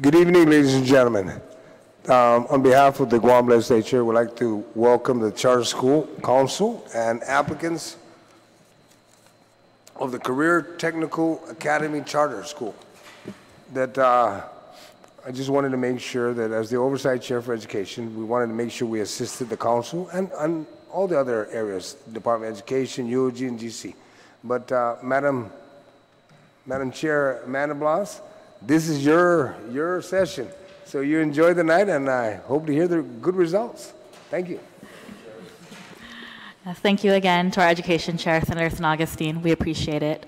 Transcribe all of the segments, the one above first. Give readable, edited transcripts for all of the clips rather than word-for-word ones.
Good evening, ladies and gentlemen. On behalf of the Guam Legislature, we'd like to welcome the Charter School Council and applicants of the Career Technical Academy Charter School. I just wanted to make sure that as the Oversight Chair for Education, we wanted to make sure we assisted the council and all the other areas, Department of Education, UOG, and GC. But Madam Chair Amanda Blas, this is your session. So you enjoy the night, and I hope to hear the good results. Thank you. Thank you again to our Education Chair, Senator Agustin. We appreciate it.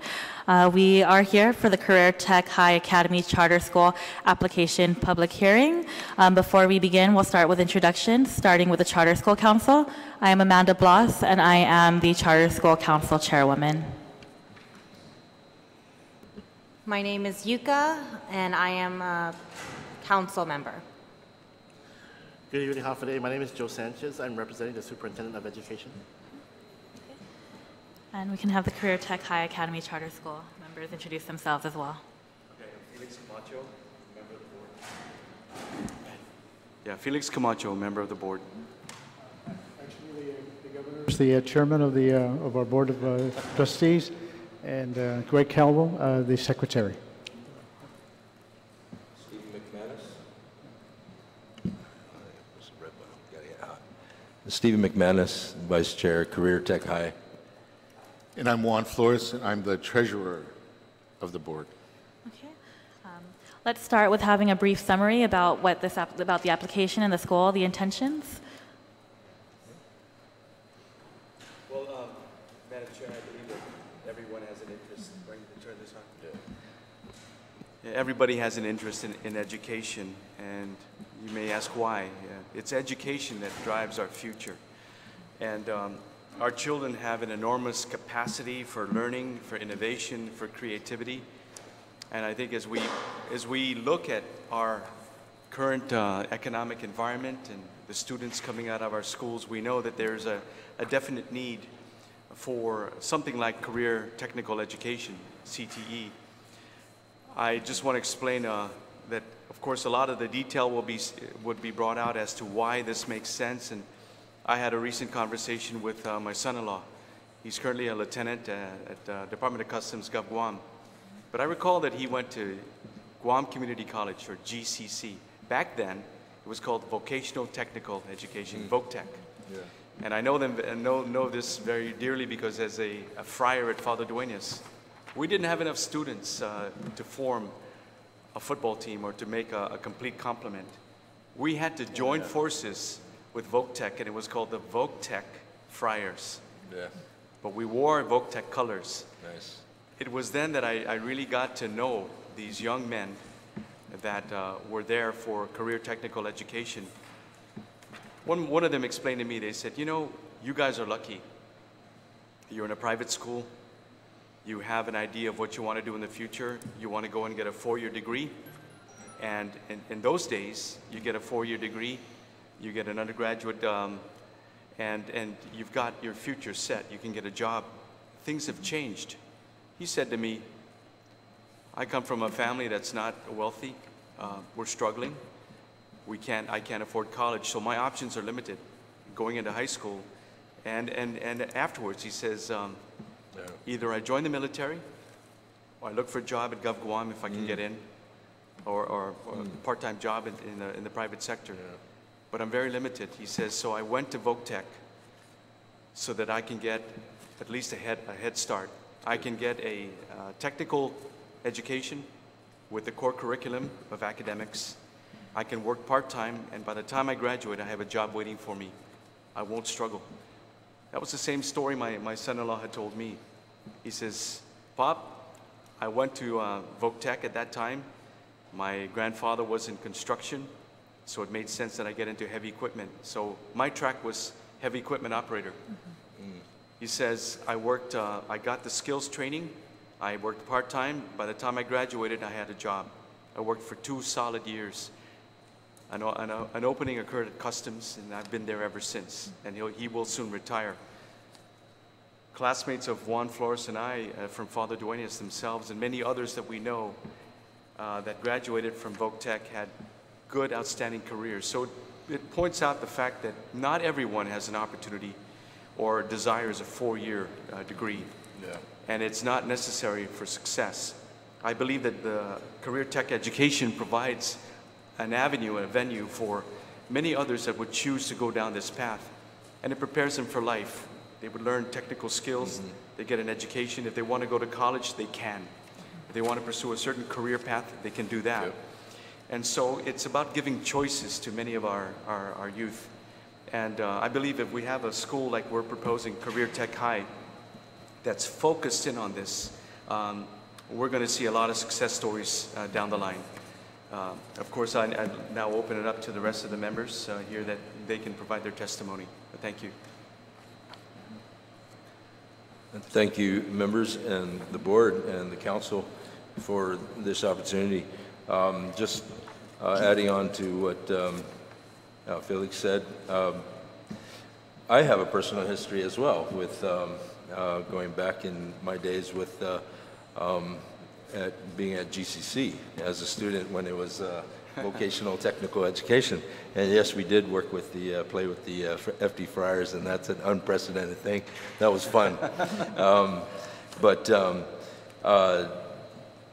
We are here for the Career Tech High Academy Charter School application public hearing. Before we begin, we'll start with introductions, starting with the Charter School Council. I am Amanda Blas, and I am the Charter School Council Chairwoman. My name is Yuka, and I am a council member. Good evening, half a day. My name is Joe Sanchez. I'm representing the Superintendent of Education. And we can have the Career Tech High Academy Charter School members introduce themselves as well. Okay, I'm Felix Camacho, member of the board. Yeah, Felix Camacho, member of the board. Actually, the governor is the chairman of our board of trustees, and Greg Calvo, the secretary. Stephen McManus, Vice Chair, Career Tech High. And I'm Juan Flores, and I'm the treasurer of the board. Okay. Let's start with having a brief summary about about the application and the school, the intentions. Well, Madam Chair, I believe that everyone has an interest. Are you going to turn this on? Yeah, everybody has an interest in education, and you may ask why. It's education that drives our future. And our children have an enormous capacity for learning, for innovation, for creativity. And I think as we look at our current economic environment and the students coming out of our schools, we know that there's a definite need for something like career technical education, CTE. I just want to explain that, of course, a lot of the detail would be brought out as to why this makes sense. And I had a recent conversation with my son-in-law. He's currently a lieutenant at Department of Customs, Guam. But I recall that he went to Guam Community College, or GCC. Back then, it was called Vocational Technical Education, VOCTEC. Yeah. And I know them and know this very dearly because as a friar at Father Duenas, we didn't have enough students to form a football team or to make a complete complement. We had to join forces with VOCTEC, and it was called the VOCTEC Friars. Yeah. But we wore VOCTEC colors. Nice. It was then that I really got to know these young men that were there for career technical education. One of them explained to me, they said, you know, you guys are lucky. You're in a private school. You have an idea of what you want to do in the future. You want to go and get a 4-year degree. And in those days, you get a 4-year degree, you get an undergraduate, and you've got your future set. You can get a job. Things have changed. He said to me, I come from a family that's not wealthy. We're struggling. I can't afford college, so my options are limited going into high school. And afterwards, he says, either I join the military, or I look for a job at Guam if I can get in, or a part-time job in the private sector. Yeah. But I'm very limited. He says, so I went to VOCTEC so that I can get at least a head start. I can get a technical education with the core curriculum of academics. I can work part-time, and by the time I graduate, I have a job waiting for me. I won't struggle. That was the same story my son-in-law had told me. He says, Pop, I went to VOCTEC at that time. My grandfather was in construction, so it made sense that I get into heavy equipment. So my track was heavy equipment operator. Mm-hmm. He says, I got the skills training. I worked part-time. By the time I graduated, I had a job. I worked for 2 solid years. An opening occurred at Customs, and I've been there ever since. And he will soon retire. Classmates of Juan Flores and I from Father Duenas themselves, and many others that we know, that graduated from Voc Tech had good, outstanding careers. So it points out the fact that not everyone has an opportunity or desires a 4-year degree. Yeah. And it's not necessary for success. I believe that the career tech education provides an avenue, a venue for many others that would choose to go down this path. And it prepares them for life. They would learn technical skills, they get an education. If they want to go to college, they can. If they want to pursue a certain career path, they can do that. Yep. And so it's about giving choices to many of our youth. And I believe if we have a school like we're proposing, Career Tech High, that's focused in on this, we're going to see a lot of success stories down the line. Of course, I now open it up to the rest of the members here that they can provide their testimony. But thank you. And thank you, members and the board and the council for this opportunity. Just adding on to what Felix said, I have a personal history as well with going back in my days with being at GCC as a student when it was vocational technical education. And yes, we did work with the, play with the FD Friars, and that's an unprecedented thing. That was fun.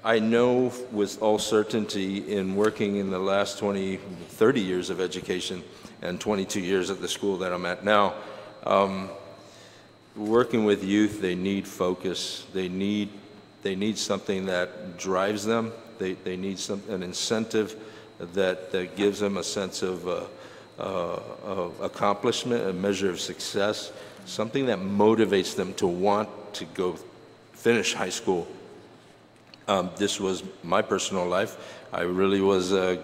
I know with all certainty in working in the last 20, 30 years of education and 22 years at the school that I'm at now, working with youth, they need focus. They need something that drives them. They need an incentive that gives them a sense of accomplishment, a measure of success, something that motivates them to want to go finish high school. This was my personal life. I really was I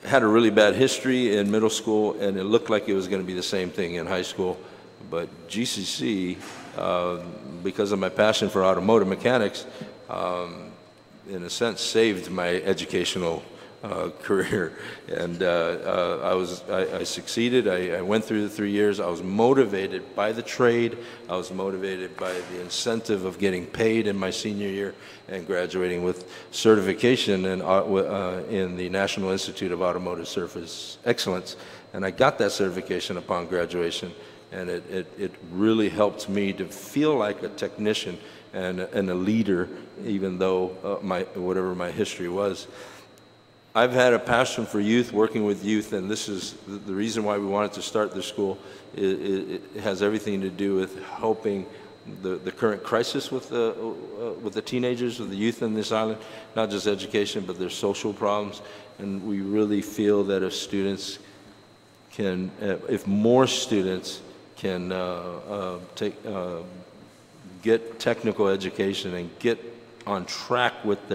had a really bad history in middle school, and it looked like it was going to be the same thing in high school. But GCC, because of my passion for automotive mechanics, in a sense, saved my educational career. And I succeeded. I went through the 3 years. I was motivated by the trade. I was motivated by the incentive of getting paid in my senior year and graduating with certification in the National Institute of Automotive Service Excellence. And I got that certification upon graduation. And it really helped me to feel like a technician and a leader, even though whatever my history was. I've had a passion for youth, working with youth, and this is the reason why we wanted to start this school. It has everything to do with helping the current crisis with the teenagers, with the youth in this island, not just education, but their social problems. And we really feel that if students can, if more students can get technical education and get on track with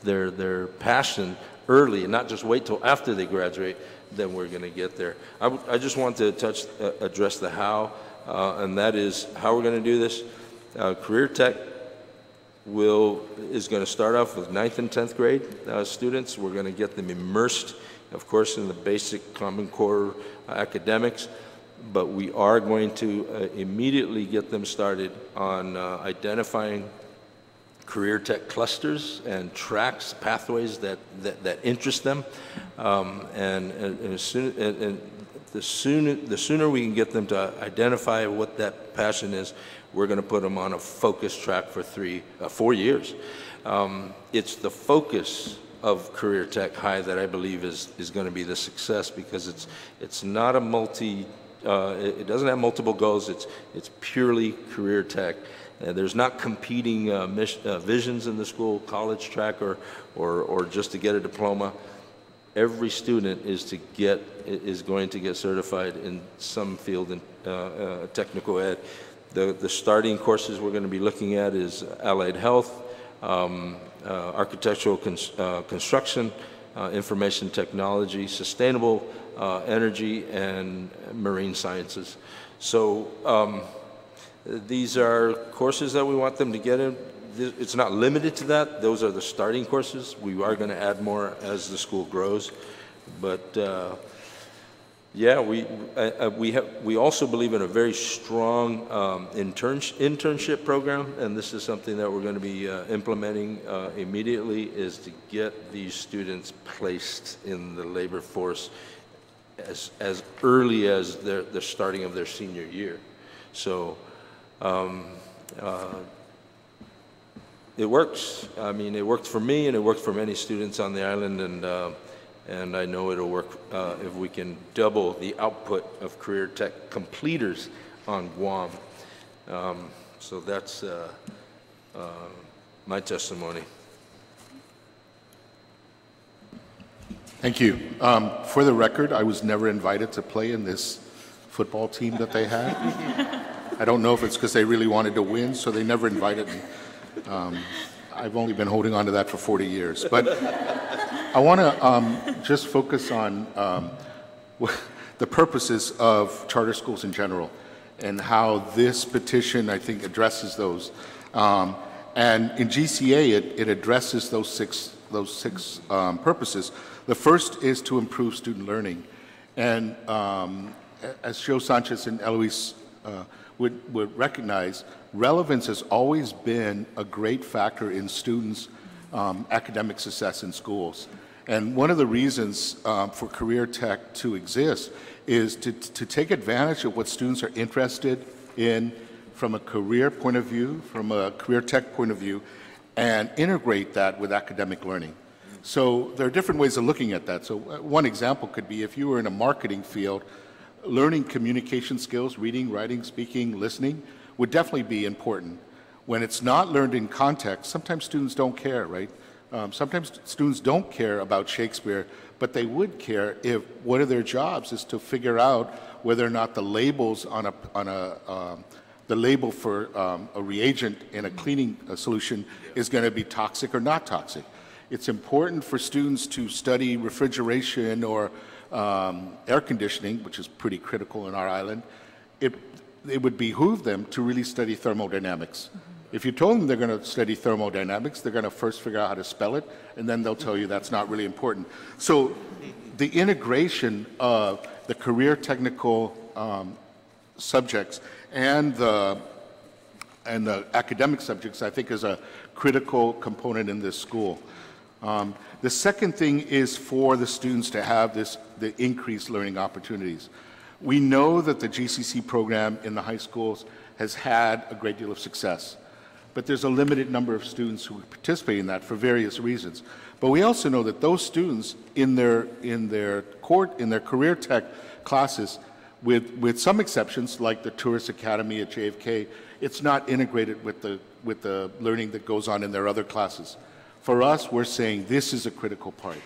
their passion early and not just wait till after they graduate, then we're going to get there. I just want to address the how, and that is how we're going to do this. Career Tech is going to start off with 9th and 10th grade students. We're going to get them immersed, of course, in the basic Common Core academics, but we are going to immediately get them started on identifying career tech clusters and tracks, pathways that interest them, the sooner we can get them to identify what that passion is, we're going to put them on a focused track for 4 years. It's the focus of Career Tech High that I believe is going to be the success, because it's not a it doesn't have multiple goals. It's purely career tech. There's not competing visions in the school, college track, or just to get a diploma. Every student is going to get certified in some field in technical ed. The starting courses we're going to be looking at is allied health, architectural construction, information technology, sustainable energy, and marine sciences. So these are courses that we want them to get in. It's not limited to that. Those are the starting courses. We are going to add more as the school grows. But Yeah, we also believe in a very strong internship program, and this is something that we're going to be implementing immediately, is to get these students placed in the labor force as early as the starting of their senior year. So it works. I mean, it worked for me, and it worked for many students on the island, and I know it'll work if we can double the output of career tech completers on Guam. So that's my testimony. Thank you. For the record, I was never invited to play in this football team that they had. I don't know if it's because they really wanted to win, so they never invited me. I've only been holding on to that for 40 years. But I want to just focus on the purposes of charter schools in general and how this petition, I think, addresses those. And in GCA, it addresses those six purposes. The first is to improve student learning. And as Joe Sanchez and Eloise would recognize, relevance has always been a great factor in students' academic success in schools. And one of the reasons for career tech to exist is to take advantage of what students are interested in from a career point of view, from a career tech point of view, and integrate that with academic learning. So there are different ways of looking at that. So one example could be if you were in a marketing field, learning communication skills, reading, writing, speaking, listening, would definitely be important. When it's not learned in context, sometimes students don't care, right? Sometimes students don't care about Shakespeare, but they would care if one of their jobs is to figure out whether or not the labels on the label for a reagent in a cleaning solution is going to be toxic or not toxic. It's important for students to study refrigeration or air conditioning, which is pretty critical in our island. It would behoove them to really study thermodynamics. If you told them they're going to study thermodynamics, they're going to first figure out how to spell it, and then they'll tell you that's not really important. So the integration of the career technical subjects and the academic subjects, I think, is a critical component in this school. The second thing is for the students to have the increased learning opportunities. We know that the GCC program in the high schools has had a great deal of success, but there's a limited number of students who participate in that for various reasons. But we also know that those students in their career tech classes, with some exceptions like the Tourist Academy at JFK, it's not integrated with the learning that goes on in their other classes. For us, we're saying this is a critical part.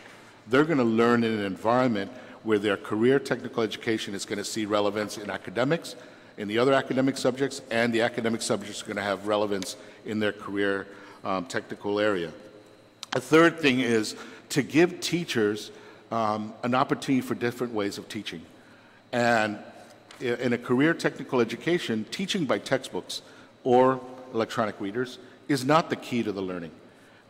They're going to learn in an environment where their career technical education is going to see relevance in academics, in the other academic subjects, and the academic subjects are going to have relevance in their career technical area. A third thing is to give teachers an opportunity for different ways of teaching. And in a career technical education, teaching by textbooks or electronic readers is not the key to the learning.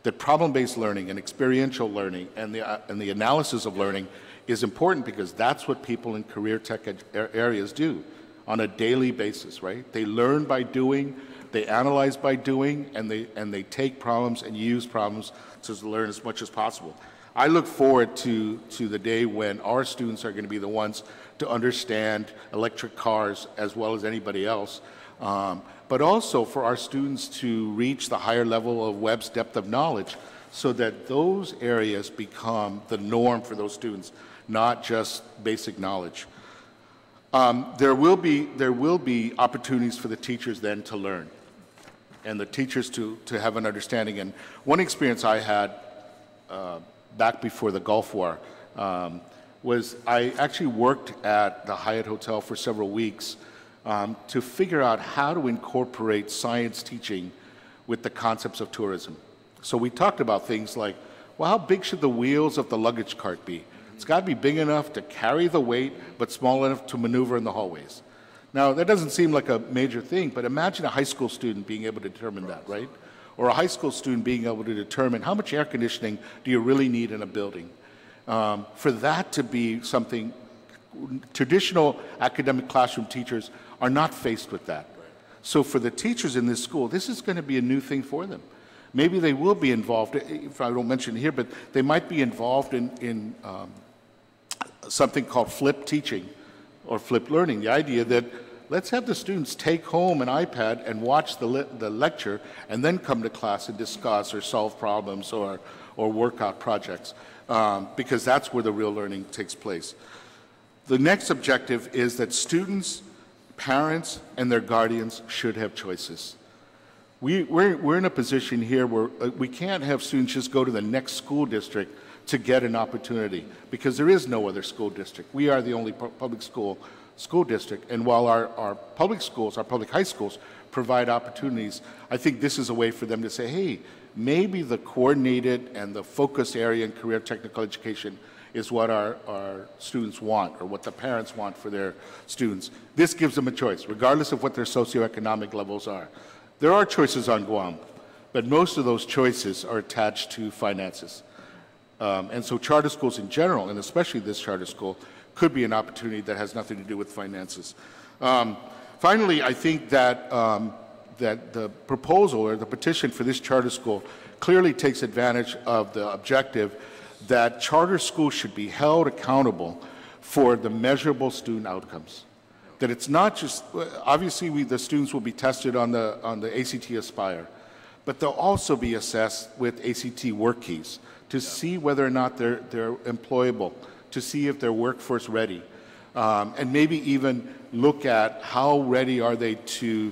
That problem-based learning and experiential learning and the analysis of learning is important because that's what people in career tech areas do on a daily basis, right? They learn by doing, they analyze by doing, and they take problems and use problems to learn as much as possible. I look forward to the day when our students are going to be the ones to understand electric cars as well as anybody else, but also for our students to reach the higher level of Webb's depth of knowledge so that those areas become the norm for those students, not just basic knowledge. There will be opportunities for the teachers then to learn and the teachers to have an understanding. And one experience I had back before the Gulf War was I actually worked at the Hyatt Hotel for several weeks to figure out how to incorporate science teaching with the concepts of tourism. So we talked about things like, well, how big should the wheels of the luggage cart be? It's got to be big enough to carry the weight, but small enough to maneuver in the hallways. Now, that doesn't seem like a major thing, but imagine a high school student being able to determine that, right? Or a high school student being able to determine how much air conditioning do you really need in a building. For that to be something Traditional academic classroom teachers are not faced with that. So for the teachers in this school, this is going to be a new thing for them. Maybe they will be involved, if I don't mention it here, but they might be involved in something called flipped teaching or flipped learning. The idea that let's have the students take home an iPad and watch the lecture and then come to class and discuss or solve problems or work out projects, because that's where the real learning takes place. The next objective is that students, parents, and their guardians should have choices. We're in a position here where we can't have students just go to the next school district to get an opportunity, because there is no other school district. We are the only public school district, and while our public schools, our public high schools, provide opportunities, I think this is a way for them to say, hey, maybe the coordinated and the focused area in career technical education is what our students want, or what the parents want for their students. This gives them a choice, regardless of what their socioeconomic levels are. There are choices on Guam, but most of those choices are attached to finances. And so charter schools in general, and especially this charter school, could be an opportunity that has nothing to do with finances. Finally, I think that, that the proposal or the petition for this charter school clearly takes advantage of the objective that charter schools should be held accountable for the measurable student outcomes. That it's not just, obviously the students will be tested on the ACT Aspire, but they'll also be assessed with ACT work keys to see whether or not they're employable, to see if they're workforce ready, and maybe even look at how ready are they to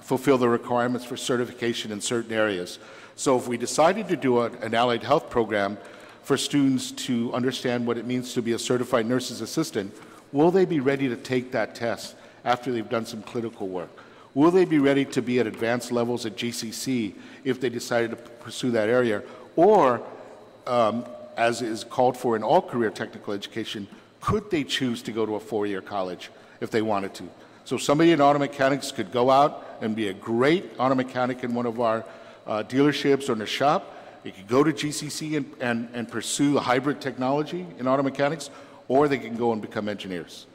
fulfill the requirements for certification in certain areas. So if we decided to do an allied health program for students to understand what it means to be a certified nurse's assistant, will they be ready to take that test after they've done some clinical work? Will they be ready to be at advanced levels at GCC if they decided to pursue that area? Or, as is called for in all career technical education, could they choose to go to a four-year college if they wanted to? So somebody in auto mechanics could go out and be a great auto mechanic in one of our dealerships or in a shop. They could go to GCC and pursue a hybrid technology in auto mechanics, or they can go and become engineers.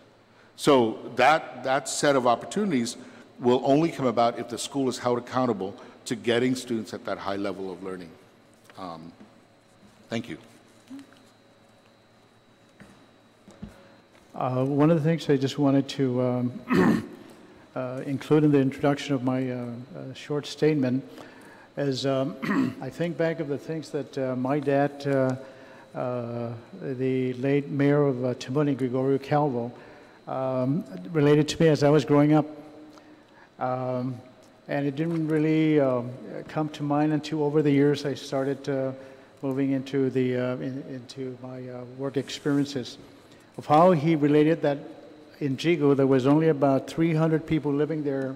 So that set of opportunities will only come about if the school is held accountable to getting students at that high level of learning. Thank you. One of the things I just wanted to include in the introduction of my short statement is I think back of the things that my dad, the late mayor of Timoni, Gregorio Calvo, related to me as I was growing up. And it didn't really come to mind until over the years I started moving into into my work experiences, of how he related that in Jigo there was only about 300 people living there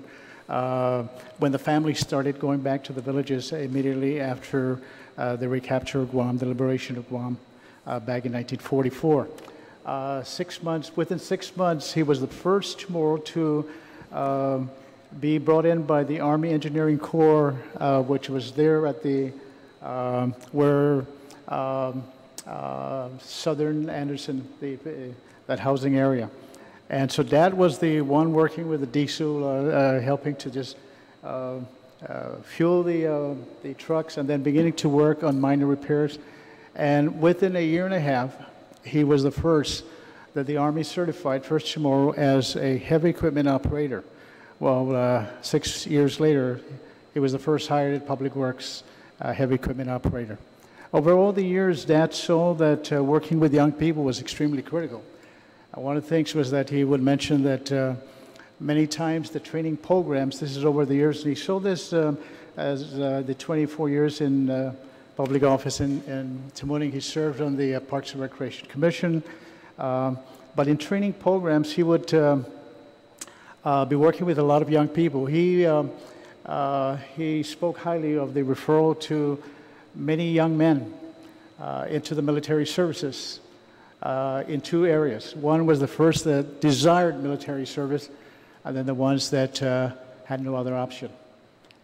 when the family started going back to the villages immediately after the recapture of Guam, the liberation of Guam back in 1944. Within 6 months, he was the first Chamorro to be brought in by the Army Engineering Corps, which was there at the where Southern Anderson, that housing area. And so Dad was the one working with the diesel, helping to just fuel the trucks and then beginning to work on minor repairs. And within a year and a half, he was the first that the Army certified, first Chamorro, as a heavy equipment operator. Well, 6 years later, he was the first hired Public Works heavy equipment operator. Over all the years, Dad saw that working with young people was extremely critical. One of the things was that he would mention that many times the training programs, this is over the years, and he saw this as the 24 years in public office in Timoni. He served on the Parks and Recreation Commission. But in training programs, he would be working with a lot of young people. He spoke highly of the referral to many young men into the military services in two areas. One was the first that desired military service, and then the ones that had no other option.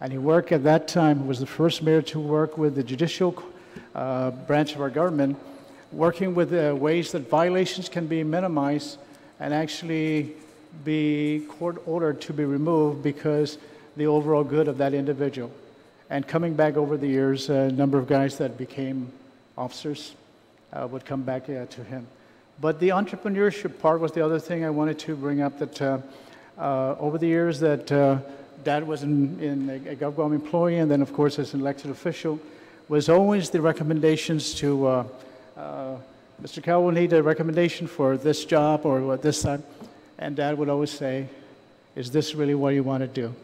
And he worked at that time, was the first mayor to work with the judicial branch of our government working with ways that violations can be minimized and actually be court-ordered to be removed because the overall good of that individual. And coming back over the years, a number of guys that became officers would come back to him. But the entrepreneurship part was the other thing I wanted to bring up, that over the years that Dad was a GovGuam employee, and then of course as an elected official, was always the recommendations to Mr. Cowell will need a recommendation for this job or this time. And Dad would always say, is this really what you want to do?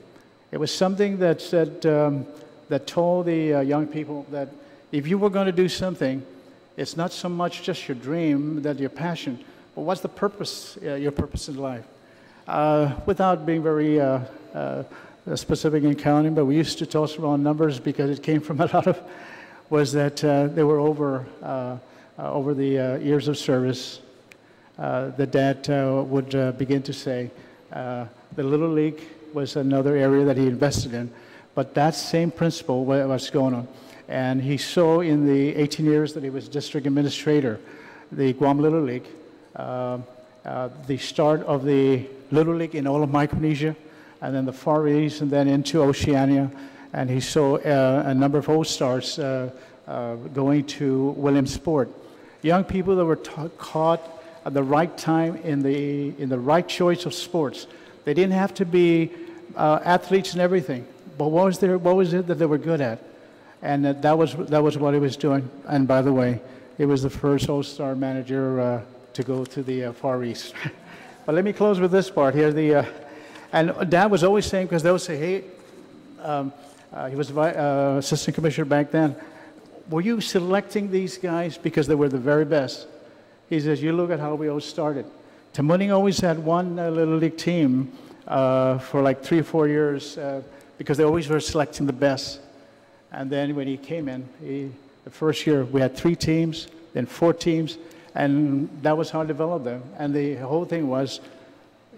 It was something that said, that told the young people that if you were going to do something, it's not so much just your dream, that your passion, but what's the purpose, your purpose in life? Without being very specific in counting, but we used to toss around numbers because it came from a lot of, was that they were over the years of service, the Dad would begin to say, the Little League was another area that he invested in, but that same principle was going on. And he saw in the 18 years that he was district administrator, the Guam Little League, the start of the Little League in all of Micronesia, and then the Far East, and then into Oceania. And he saw a number of All-Stars going to Williamsport. Young people that were caught at the right time in the right choice of sports. They didn't have to be athletes and everything, but what was it that they were good at? And that was what he was doing. And by the way, he was the first All-Star manager to go to the Far East. But let me close with this part here. And Dad was always saying, because they would say, hey, he was assistant commissioner back then, were you selecting these guys because they were the very best? He says, you look at how we all started. Tamuning always had one Little League team for like 3 or 4 years because they always were selecting the best. And then when he came in, the first year we had 3 teams, then 4 teams, and that was how I developed them. And the whole thing was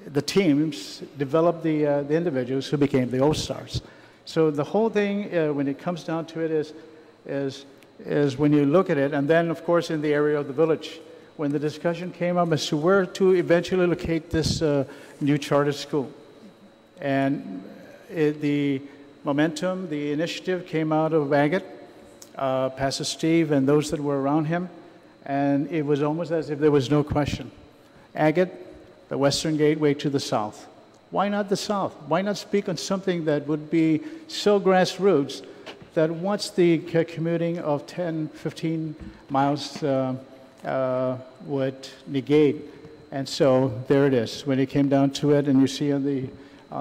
the teams developed the individuals who became the All-Stars. So the whole thing, when it comes down to it, is when you look at it, and then of course in the area of the village, when the discussion came up as to where to eventually locate this new charter school. And the momentum, the initiative came out of Agate, Pastor Steve, and those that were around him. And it was almost as if there was no question. Agate, the Western Gateway to the south. Why not the south? Why not speak on something that would be so grassroots that once the commuting of 10, 15 miles would negate? And so there it is. When it came down to it, and you see on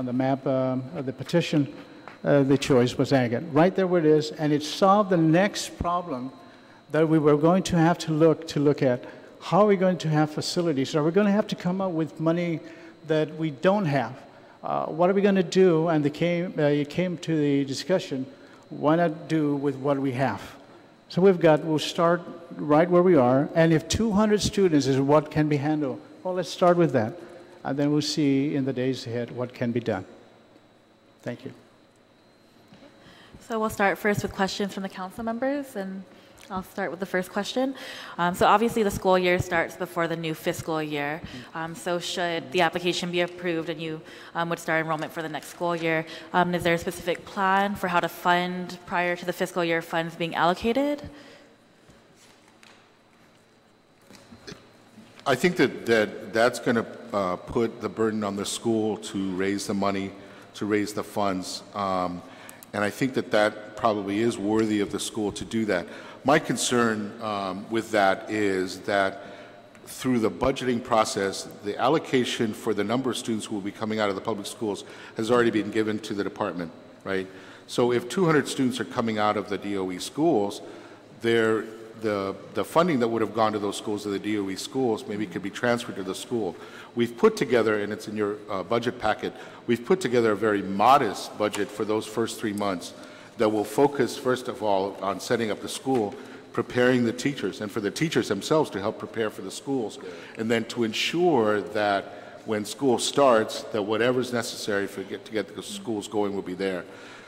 the map of the petition, the choice was Agate. Right there where it is, and it solved the next problem that we were going to have to look at. How are we going to have facilities? Are we going to have to come up with money that we don't have? What are we going to do? And it came to the discussion, why not do with what we have? So we'll start right where we are, and if 200 students is what can be handled, well, let's start with that. And then we'll see in the days ahead what can be done. Thank you. So we'll start first with questions from the council members, and I'll start with the first question. So obviously the school year starts before the new fiscal year. So should the application be approved and you would start enrollment for the next school year, is there a specific plan for how to fund prior to the fiscal year funds being allocated? I think that's going to put the burden on the school to raise the money, to raise the funds. And I think that probably is worthy of the school to do that. My concern with that is that through the budgeting process, the allocation for the number of students who will be coming out of the public schools has already been given to the department, right? So if 200 students are coming out of the DOE schools, the funding that would have gone to those schools, to the DOE schools, maybe could be transferred to the school. We've put together, and it's in your budget packet, we've put together a very modest budget for those first 3 months that will focus, first of all, on setting up the school, preparing the teachers, and for the teachers themselves to help prepare for the schools, and then to ensure that when school starts, that whatever's necessary to get the schools going will be there.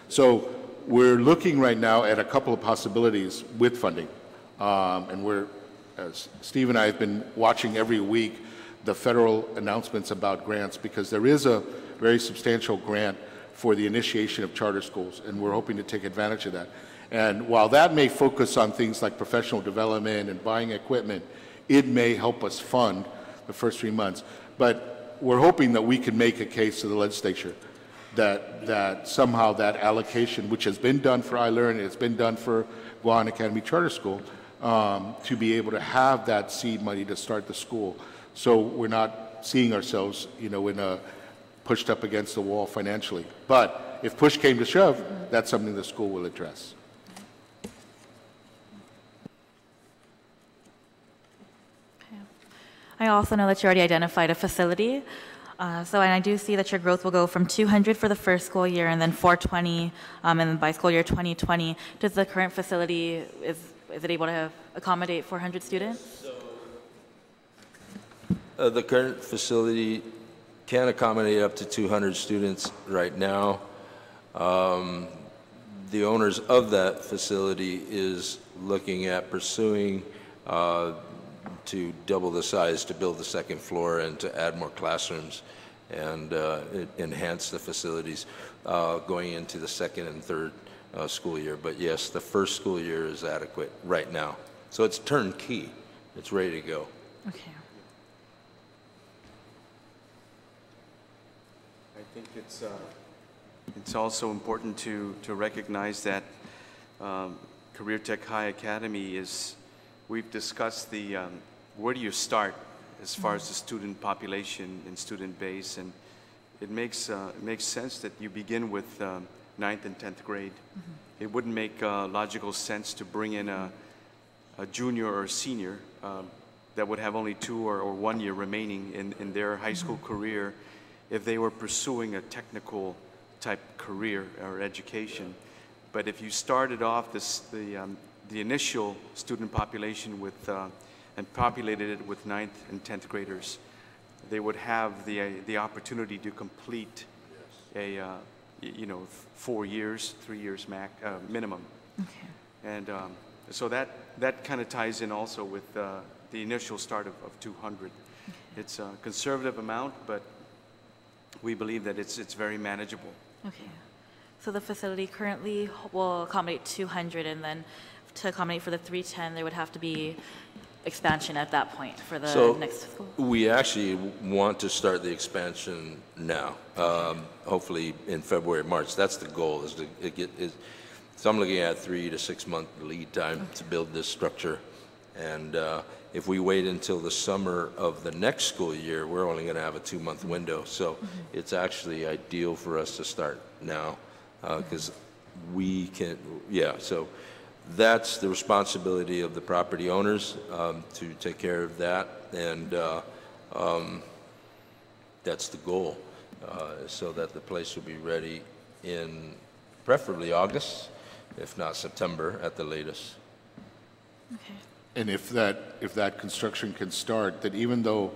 So we're looking right now at a couple of possibilities with funding, and we're Steve and I have been watching every week the federal announcements about grants, because there is a very substantial grant for the initiation of charter schools, and we're hoping to take advantage of that. And while that may focus on things like professional development and buying equipment, it may help us fund the first 3 months. But we're hoping that we can make a case to the legislature that somehow that allocation, which has been done for iLearn, it's been done for Guam Academy Charter School, to be able to have that seed money to start the school. So we're not seeing ourselves, in a pushed up against the wall financially. But if push came to shove, that's something the school will address. I also know that you already identified a facility. And I do see that your growth will go from 200 for the first school year and then 420, and then by school year 2020. Does the current facility, is it able to accommodate 400 students? The current facility can accommodate up to 200 students right now. The owners of that facility is looking at pursuing to double the size, to build the second floor and to add more classrooms and enhance the facilities going into the second and third school year. But yes, the first school year is adequate right now. So it's turnkey. It's ready to go. Okay. I think it's also important to recognize that Career Tech High Academy is, we've discussed the where do you start as far as the student population and student base, and it makes sense that you begin with 9th and 10th grade. It wouldn't make logical sense to bring in a junior or a senior that would have only 2 or 1 year remaining in their high school career if they were pursuing a technical type career or education. But if you started off the initial student population with and populated it with 9th and 10th graders, they would have the opportunity to complete a 4 years, 3 years minimum. Okay. And so that kind of ties in also with the initial start of 200. Okay. It's a conservative amount, but we believe that it's very manageable. Okay. So the facility currently will accommodate 200, and then to accommodate for the 310, there would have to be expansion at that point for the next school? We actually want to start the expansion now, hopefully in February, March. That's the goal. So I'm looking at 3 to 6 month lead time to build this structure. And if we wait until the summer of the next school year, we're only going to have a 2-month window. So it's actually ideal for us to start now because we can, so that's the responsibility of the property owners to take care of that, and that's the goal, so that the place will be ready in preferably August, if not September at the latest. Okay. And if that construction can start, that even though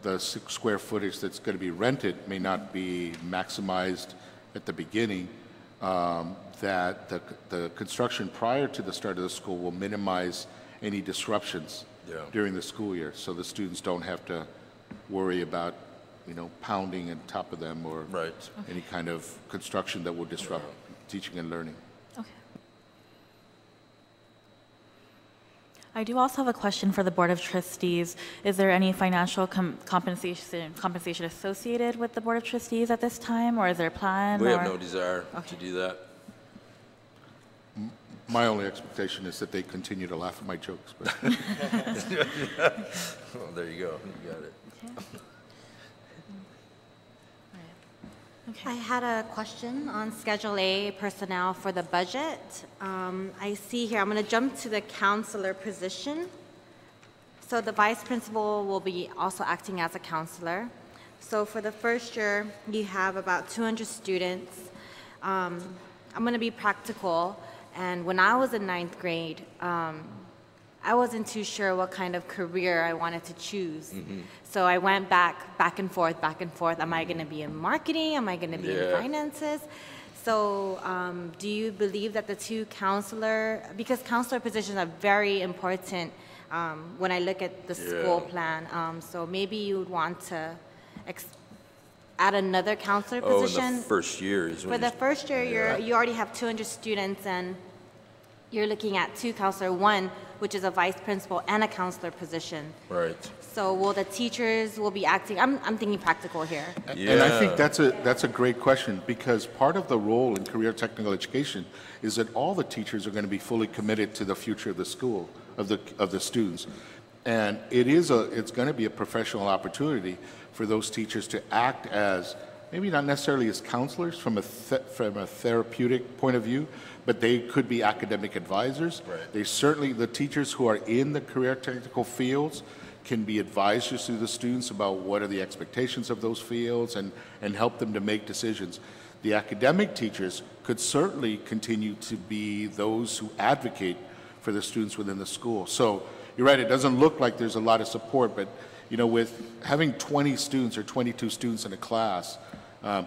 the square footage that's going to be rented may not be maximized at the beginning, that the construction prior to the start of the school will minimize any disruptions during the school year, so the students don't have to worry about, pounding on top of them or any kind of construction that will disrupt teaching and learning. Okay. I do also have a question for the Board of Trustees. Is there any financial compensation associated with the Board of Trustees at this time, or is there a plan? We have no desire to do that. My only expectation is that they continue to laugh at my jokes. But well, there you go. You got it. Okay. I had a question on Schedule A, personnel for the budget. I see here, I'm going to jump to the counselor position. So the vice principal will be also acting as a counselor. So for the first year, you have about 200 students. I'm going to be practical. And when I was in 9th grade, I wasn't too sure what kind of career I wanted to choose. So I went back and forth. Am I going to be in marketing? Am I going to be in finances? So do you believe that the two because counselor positions are very important when I look at the school plan. So maybe you would want to add another counselor position. In the first year is when For the first year, you already have 200 students, and you're looking at 2 counselor, 1, which is a vice principal, and a counselor position. Right. So will the teachers will be acting, I'm thinking practical here. And I think that's a great question, because part of the role in career technical education is that all the teachers are going to be fully committed to the future of the school, of the students. And it's going to be a professional opportunity for those teachers to act as, maybe not necessarily as counselors from a therapeutic point of view, but they could be academic advisors. Right. They certainly, the teachers who are in the career technical fields can be advisors to the students about what are the expectations of those fields and help them to make decisions. The academic teachers could certainly continue to be those who advocate for the students within the school. So you're right, it doesn't look like there's a lot of support, but you know, with having 20 students or 22 students in a class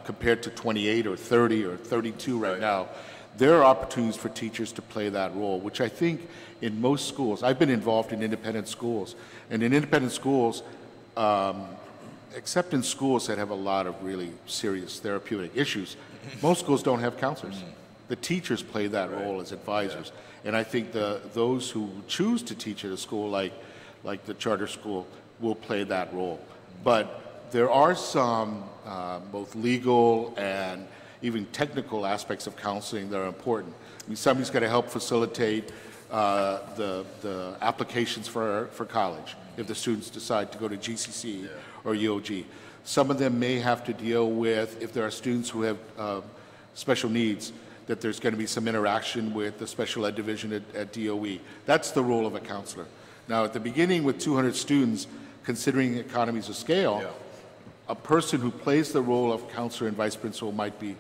compared to 28 or 30 or 32 right now, there are opportunities for teachers to play that role, which I think in most schools, I've been involved in independent schools, and in independent schools, except in schools that have a lot of really serious therapeutic issues, most schools don't have counselors. The teachers play that role as advisors. And I think those who choose to teach at a school like the charter school will play that role. But there are some both legal and even technical aspects of counseling that are important. I mean, somebody's got to help facilitate the applications for college if the students decide to go to GCC or UOG. Some of them may have to deal with, if there are students who have special needs, that there's going to be some interaction with the special ed division at DOE. That's the role of a counselor. Now, at the beginning with 200 students, considering economies of scale, a person who plays the role of counselor and vice principal might be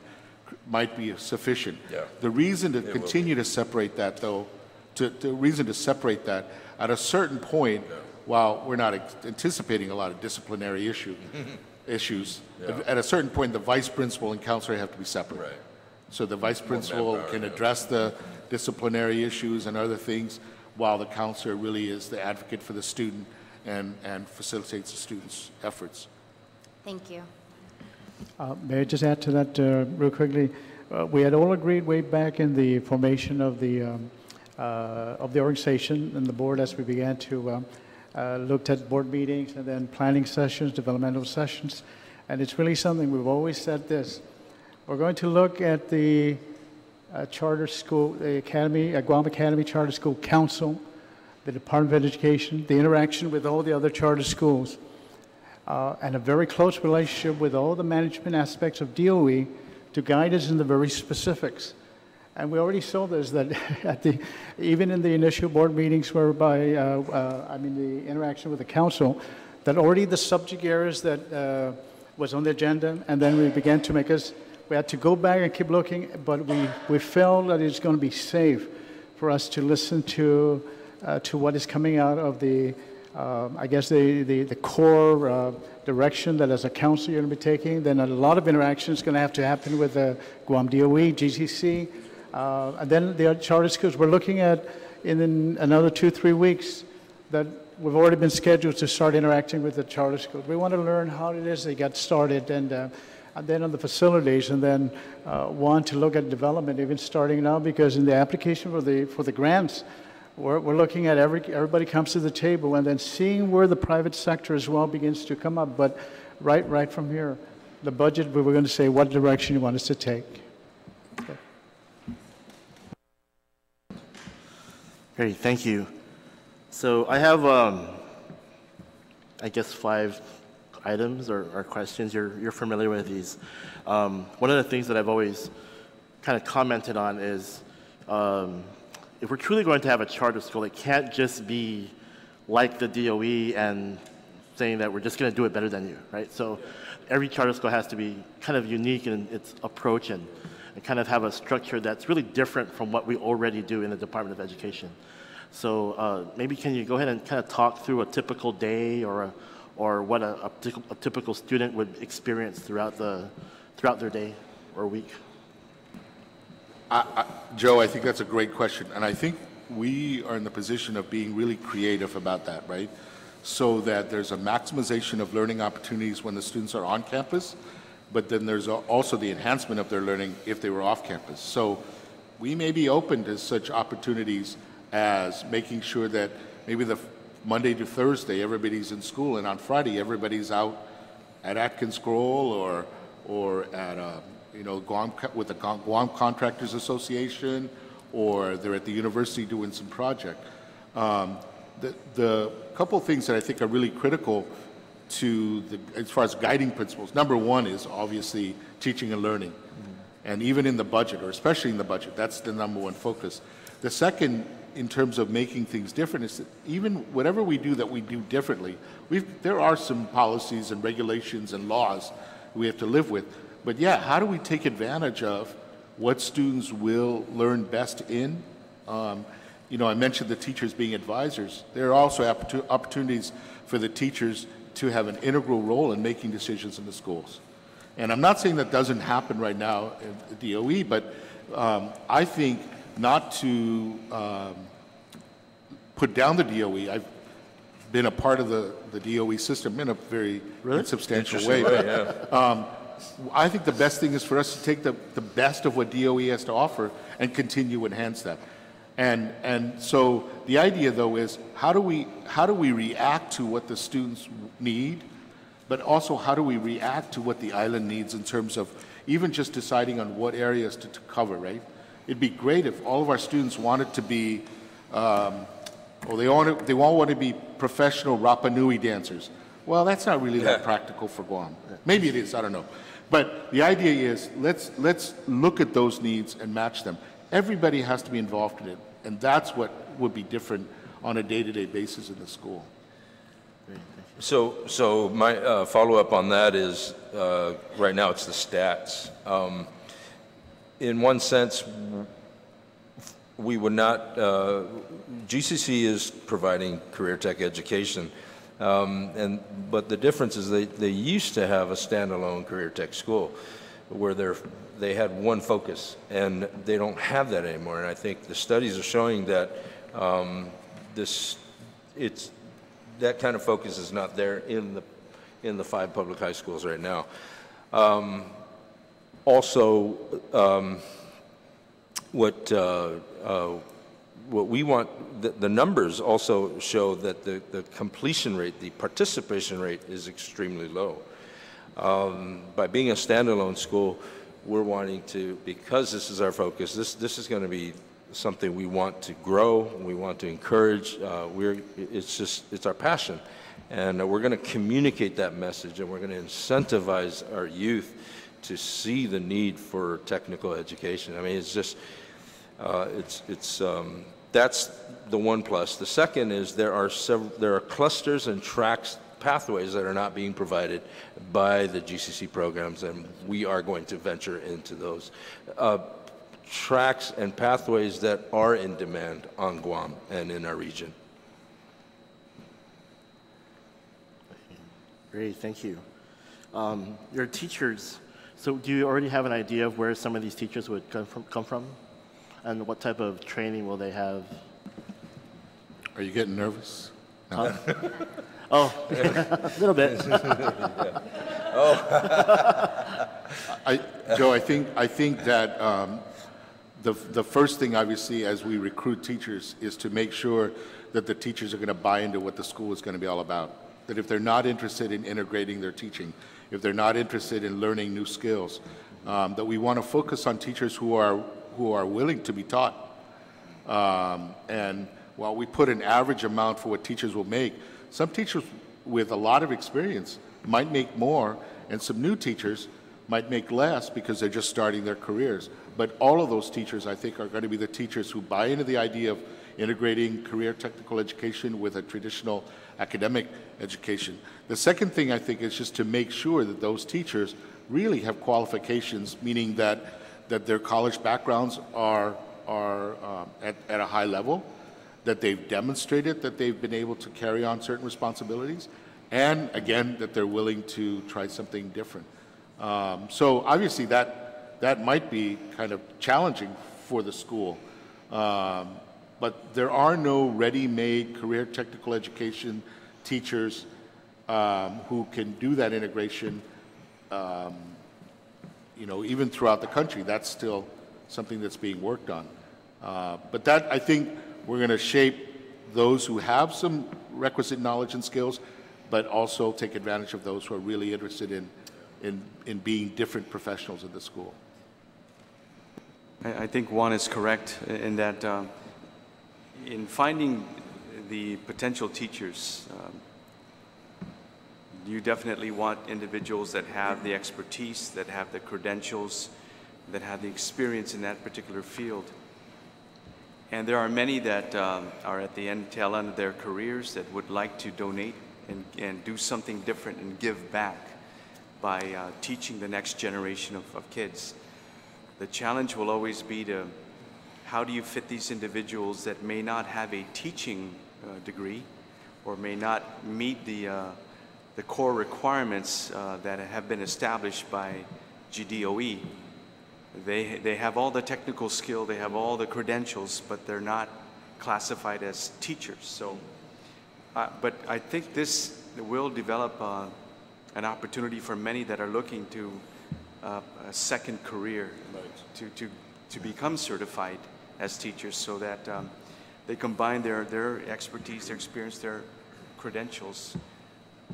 sufficient. The reason to continue to separate that, though, the reason to separate that, at a certain point, while we're not anticipating a lot of disciplinary issues, at a certain point, the vice principal and counselor have to be separate. Right. So the vice principal can address the disciplinary issues and other things, while the counselor really is the advocate for the student and facilitates the student's efforts. Thank you. May I just add to that real quickly? We had all agreed way back in the formation of the organization and the board, as we began to look at board meetings and then planning sessions, developmental sessions, and it's really something we've always said this. We're going to look at the charter school, the Academy, Guam Academy Charter School Council, the Department of Education, the interaction with all the other charter schools, and a very close relationship with all the management aspects of DOE to guide us in the very specifics. And we already saw this, that even in the initial board meetings whereby, the interaction with the council, that already the subject areas that was on the agenda, and then we began to we had to go back and keep looking, but we felt that it's going to be safe for us to listen to what is coming out of the core direction that as a council you're going to be taking. Then a lot of interaction is going to have to happen with the Guam DOE, GCC, and then the charter schools. We're looking at in another 2-3 weeks that we've already been scheduled to start interacting with the charter schools. We want to learn how it is they got started, and then on the facilities, and then want to look at development even starting now, because in the application for the grants, we're looking at everybody comes to the table, and then seeing where the private sector as well begins to come up. But right from here, the budget, we were going to say what direction you want us to take. Okay. Great, thank you. So I have, I guess, 5 items or questions. You're familiar with these. One of the things that I've always kind of commented on is if we're truly going to have a charter school, it can't just be like the DOE and saying that we're just going to do it better than you, right? So every charter school has to be kind of unique in its approach and kind of have a structure that's really different from what we already do in the Department of Education. So maybe can you go ahead and kind of talk through a typical day or what a typical student would experience throughout their day or week? Joe, I think that's a great question, and I think we are in the position of being really creative about that, right? So that there's a maximization of learning opportunities when the students are on campus, but then there's also the enhancement of their learning if they were off campus. So we may be open to such opportunities as making sure that maybe the Monday to Thursday everybody's in school, and on Friday everybody's out at Atkins Scroll or at Guam, with the Guam Contractors Association, or they're at the university doing some project. The couple of things that I think are really critical to as far as guiding principles. Number one is obviously teaching and learning. And even in the budget, or especially in the budget, that's the number one focus. The second, in terms of making things different, is that even whatever we do that we do differently, there are some policies and regulations and laws we have to live with. But yeah, how do we take advantage of what students will learn best in? I mentioned the teachers being advisors. There are also opportunities for the teachers to have an integral role in making decisions in the schools. And I'm not saying that doesn't happen right now at the DOE, but I think not to put down the DOE. I've been a part of the DOE system in a very substantial way. I think the best thing is for us to take the best of what DOE has to offer and continue to enhance that. And so the idea, though, is how do we react to what the students need, but also how do we react to what the island needs in terms of even just deciding on what areas to cover, right? It'd be great if all of our students wanted to be, they all want to be professional Rapa Nui dancers. Well, that's not really that practical for Guam. Maybe it is, I don't know. But the idea is let's look at those needs and match them. Everybody has to be involved in it, and that's what would be different on a day-to-day basis in the school. So my follow-up on that is, right now it's the stats. In one sense, we would not, GCC is providing career tech education, but the difference is they used to have a standalone career tech school where they had one focus, and they don't have that anymore. And I think the studies are showing that that kind of focus is not there in the 5 public high schools right now. Also, what we want, the numbers also show that the completion rate, the participation rate is extremely low. By being a standalone school, we're wanting to, because this is our focus, this is going to be something we want to grow, we want to encourage. It's our passion. And we're going to communicate that message, and we're going to incentivize our youth to see the need for technical education. I mean, it's just, that's the one plus. The second is there are clusters and tracks, pathways that are not being provided by the GCC programs, and we are going to venture into those tracks and pathways that are in demand on Guam and in our region. Great, thank you. Your teachers, so do you already have an idea of where some of these teachers would come from? And what type of training will they have? Are you getting nervous? No. Oh, a little bit. Joe, I think that the first thing, obviously, as we recruit teachers is to make sure that the teachers are going to buy into what the school is going to be all about. That if they're not interested in integrating their teaching, if they're not interested in learning new skills, that we want to focus on teachers who are willing to be taught. And while we put an average amount for what teachers will make, some teachers with a lot of experience might make more, and some new teachers might make less because they're just starting their careers. But all of those teachers, I think, are going to be the teachers who buy into the idea of integrating career technical education with a traditional academic education. The second thing, I think, is just to make sure that those teachers really have qualifications, meaning that their college backgrounds are at a high level, that they've demonstrated that they've been able to carry on certain responsibilities, and again, that they're willing to try something different. So obviously that might be kind of challenging for the school. but there are no ready-made career technical education teachers who can do that integration, even throughout the country. That's still something that's being worked on. But that, I think, we're going to shape those who have some requisite knowledge and skills, but also take advantage of those who are really interested in being different professionals in the school. I think Juan is correct in that in finding the potential teachers, you definitely want individuals that have the expertise, that have the credentials, that have the experience in that particular field. And there are many that are at the tail end of their careers that would like to donate and do something different and give back by teaching the next generation of kids. The challenge will always be to how do you fit these individuals that may not have a teaching degree or may not meet the core requirements that have been established by GDOE. They have all the technical skill, they have all the credentials, but they're not classified as teachers. So, but I think this will develop an opportunity for many that are looking to a second career, to become certified as teachers, so that they combine their expertise, their experience, their credentials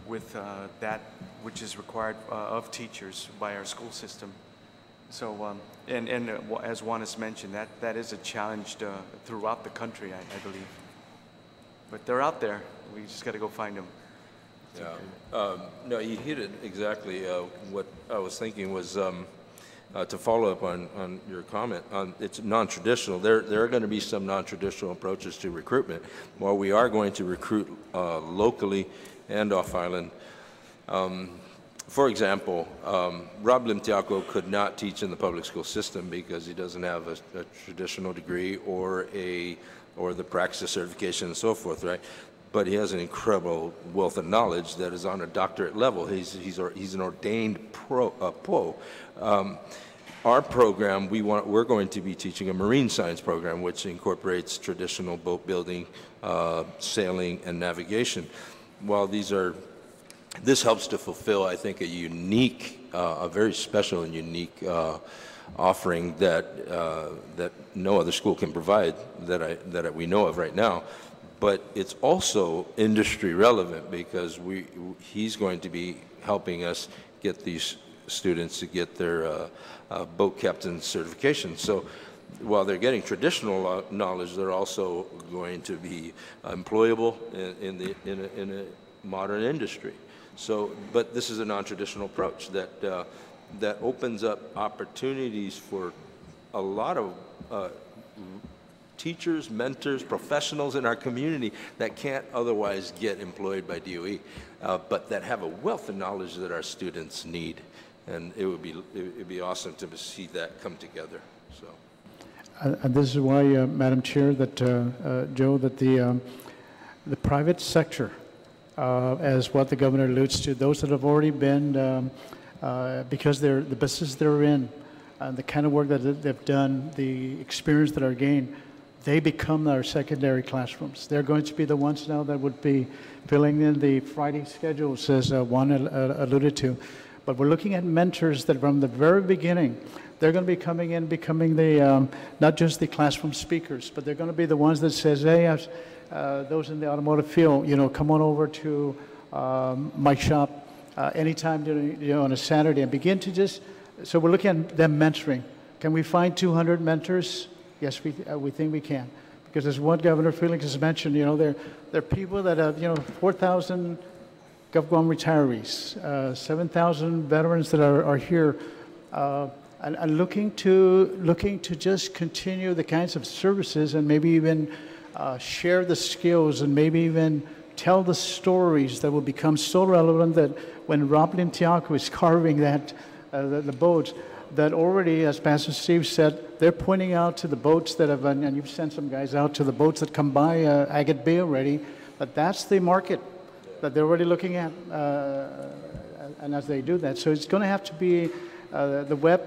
with that which is required of teachers by our school system. So, and as Juan has mentioned, that is a challenge throughout the country, I believe. But they're out there. We just got to go find them. Yeah. No, you hit it exactly. What I was thinking was to follow up on your comment. It's non-traditional. There are going to be some non-traditional approaches to recruitment. While we are going to recruit locally and off-island, for example, Rob Limtiaco could not teach in the public school system because he doesn't have a traditional degree or the praxis certification and so forth, right? But he has an incredible wealth of knowledge that is on a doctorate level. He's an ordained pro. Our program, we're going to be teaching a marine science program, which incorporates traditional boat building, sailing, and navigation. While this helps to fulfill, I think, a very special and unique offering that no other school can provide that we know of right now. But it's also industry relevant because he's going to be helping us get these students to get their boat captain certification. So while they're getting traditional knowledge, they're also going to be employable in a modern industry. So, but this is a non-traditional approach that opens up opportunities for a lot of teachers, mentors, professionals in our community that can't otherwise get employed by DOE, but that have a wealth of knowledge that our students need. And it'd be awesome to see that come together. So, and this is why, Madam Chair, that Joe, that the private sector, as what the governor alludes to, those that have already been, because the business they're in, the kind of work that they've done, the experience that are gained, they become our secondary classrooms. They're going to be the ones now that would be filling in the Friday schedules, as Juan alluded to. But we're looking at mentors that from the very beginning, they're going to be coming in, becoming the, not just the classroom speakers, but they're going to be the ones that says, hey, those in the automotive field, come on over to my shop anytime during, on a Saturday and begin to just, so we're looking at them mentoring. Can we find 200 mentors? Yes, we think we can. Because as what Governor Felix has mentioned, there are people that have, 4,000 GovGuam retirees, 7,000 veterans that are here, and looking to just continue the kinds of services and maybe even share the skills and maybe even tell the stories that will become so relevant that when Rob Limtiaco is carving that the boats, that already, as Pastor Steve said, they're pointing out to the boats that have, and you've sent some guys out to the boats that come by Agate Bay already, but that's the market that they're already looking at, and as they do that. So it's going to have to be the web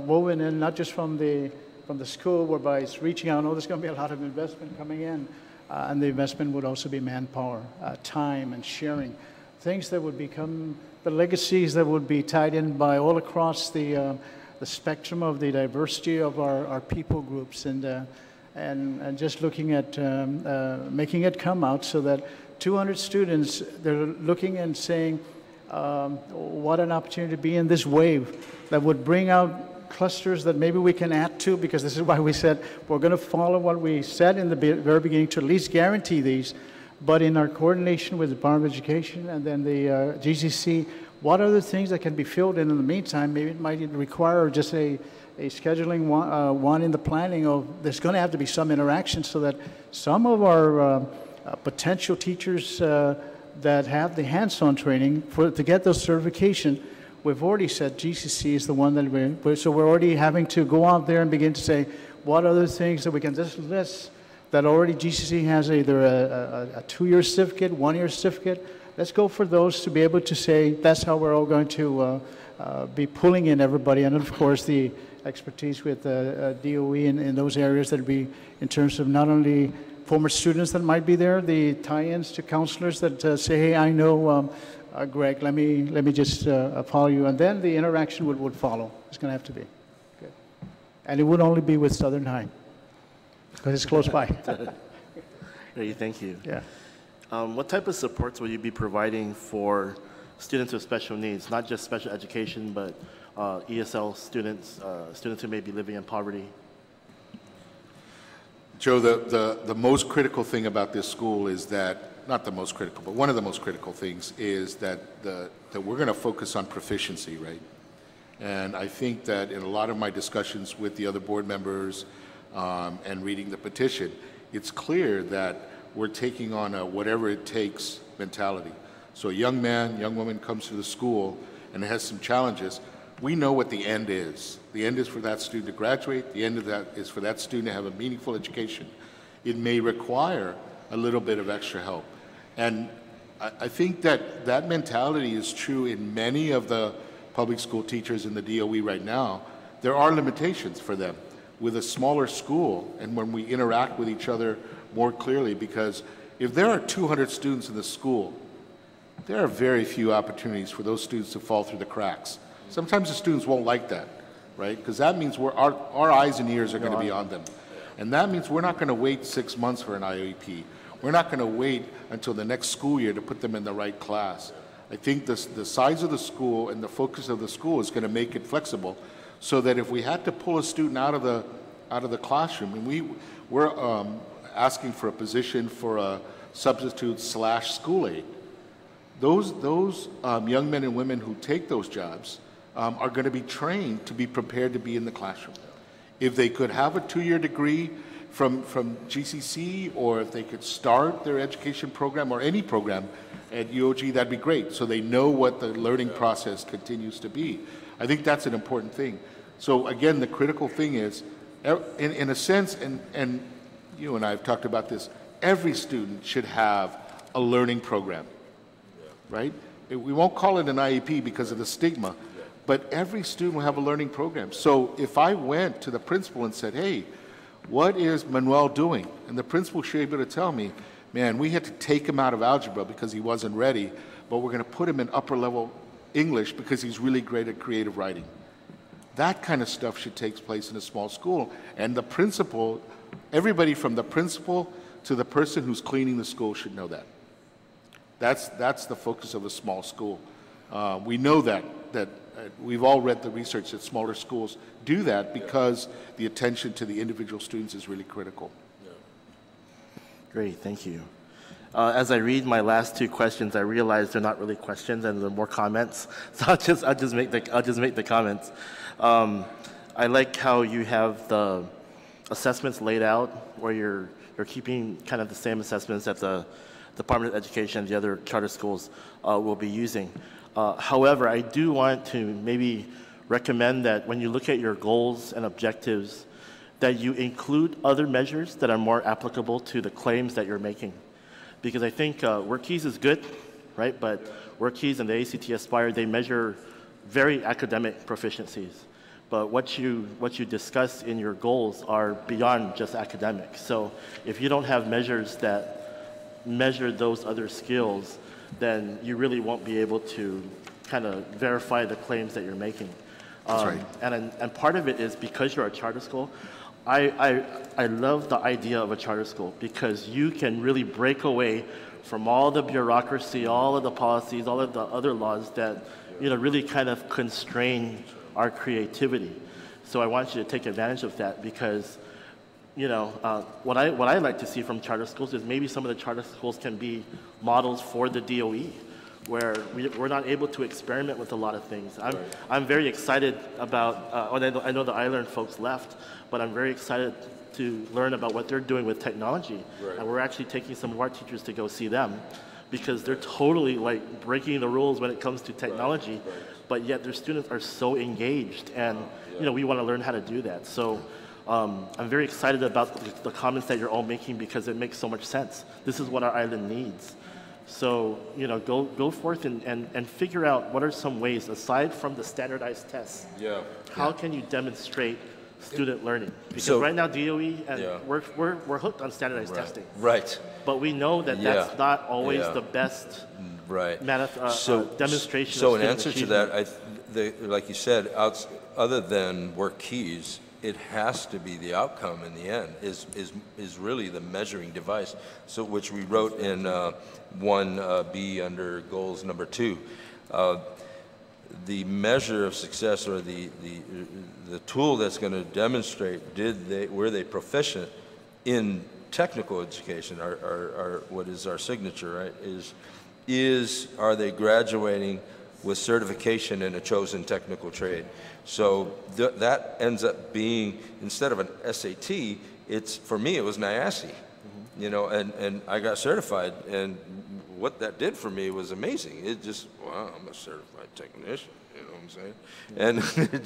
woven in, not just from the the school, whereby it's reaching out, oh, there's going to be a lot of investment coming in, and the investment would also be manpower, time, and sharing, things that would become the legacies that would be tied in by all across the spectrum of the diversity of our people groups, and just looking at making it come out so that 200 students, they're looking and saying, what an opportunity to be in this wave that would bring out clusters that maybe we can add to, because this is why we said we're going to follow what we said in the very beginning to at least guarantee these, but in our coordination with the Department of Education and then the GCC, what other things that can be filled in the meantime? Maybe it might require just a scheduling one in the planning of, there's going to have to be some interaction so that some of our potential teachers that have the hands-on training to get those certification, we've already said GCC is the one that so we're already having to go out there and begin to say what other things that we can just list that already GCC has either a 2-year certificate, 1-year certificate. Let's go for those to be able to say that's how we're all going to be pulling in everybody, and of course the expertise with DOE in those areas that would be in terms of not only former students that might be there, the tie-ins to counselors that say, hey, I know Greg, let me just follow you, and then the interaction would follow. It's going to have to be. Good. And it would only be with Southern High, because it's close by. Great, thank you. Yeah. What type of supports will you be providing for students with special needs, not just special education, but ESL students, students who may be living in poverty? Joe, the most critical thing about this school is that, not the most critical, but one of the most critical things is that we're going to focus on proficiency, right? And I think that in a lot of my discussions with the other board members and reading the petition, it's clear that we're taking on a whatever it takes mentality. So a young man, young woman comes to the school and has some challenges. We know what the end is. The end is for that student to graduate. The end of that is for that student to have a meaningful education. It may require a little bit of extra help. And I think that that mentality is true in many of the public school teachers in the DOE right now. There are limitations for them with a smaller school and when we interact with each other more clearly, because if there are 200 students in the school, there are very few opportunities for those students to fall through the cracks. Sometimes the students won't like that, right? Because that means our eyes and ears are going to be on them. And that means we're not going to wait 6 months for an IEP. We're not going to wait until the next school year to put them in the right class. I think the size of the school and the focus of the school is going to make it flexible so that if we had to pull a student out of the classroom, and we're asking for a position for a substitute/school aide, those young men and women who take those jobs are going to be trained to be prepared to be in the classroom. If they could have a 2-year degree from GCC, or if they could start their education program or any program at UOG, that'd be great, so they know what the learning process continues to be. I think that's an important thing. So again, the critical thing is, in a sense, and you and I have talked about this, every student should have a learning program, right? We won't call it an IEP because of the stigma, but every student will have a learning program. So if I went to the principal and said, hey, what is Manuel doing? And the principal should be able to tell me, man, we had to take him out of algebra because he wasn't ready, but we're going to put him in upper level English because he's really great at creative writing. That kind of stuff should take place in a small school. And the principal, everybody from the principal to the person who's cleaning the school should know that. That's the focus of a small school. We know that we've all read the research that smaller schools do that because the attention to the individual students is really critical. Great, thank you. As I read my last 2 questions, I realize they're not really questions and they're more comments. So I'll just make the comments. I like how you have the assessments laid out, where you're keeping kind of the same assessments that the Department of Education and the other charter schools will be using. However, I do want to maybe recommend that when you look at your goals and objectives, that you include other measures that are more applicable to the claims that you're making. Because I think WorkKeys is good, right? But WorkKeys and the ACT Aspire, they measure very academic proficiencies. but what you discuss in your goals are beyond just academics. So if you don't have measures that measure those other skills, then you really won't be able to kind of verify the claims that you're making. That's right. And part of it is because you're a charter school. I love the idea of a charter school because you can really break away from all the bureaucracy, all of the policies, all of the other laws that really kind of constrain our creativity. So I want you to take advantage of that because what I like to see from charter schools is maybe some of the charter schools can be models for the DOE, where we're not able to experiment with a lot of things. I'm very excited about, I know the iLearn folks left, but I'm very excited to learn about what they're doing with technology. Right. And we're actually taking some of our teachers to go see them because they're totally like breaking the rules when it comes to technology, but yet their students are so engaged and we want to learn how to do that. So I'm very excited about the comments that you're all making because it makes so much sense. This is what our island needs. So, go forth and figure out what are some ways, aside from the standardized tests, how can you demonstrate student learning? Because right now, DOE, and we're hooked on standardized testing. Right. But we know that that's not always the best demonstration So of in answer to achievement. that, like you said, other than work keys, it has to be the outcome in the end is really the measuring device. So which we wrote in 1B under goals number 2. The measure of success or the tool that's going to demonstrate were they proficient in technical education, our what is our signature, right? Are they graduating with certification in a chosen technical trade? So that ends up being, instead of an SAT, for me it was NIASE, and I got certified, and what that did for me was amazing. It just, wow, I'm a certified technician, you know what I'm saying? And it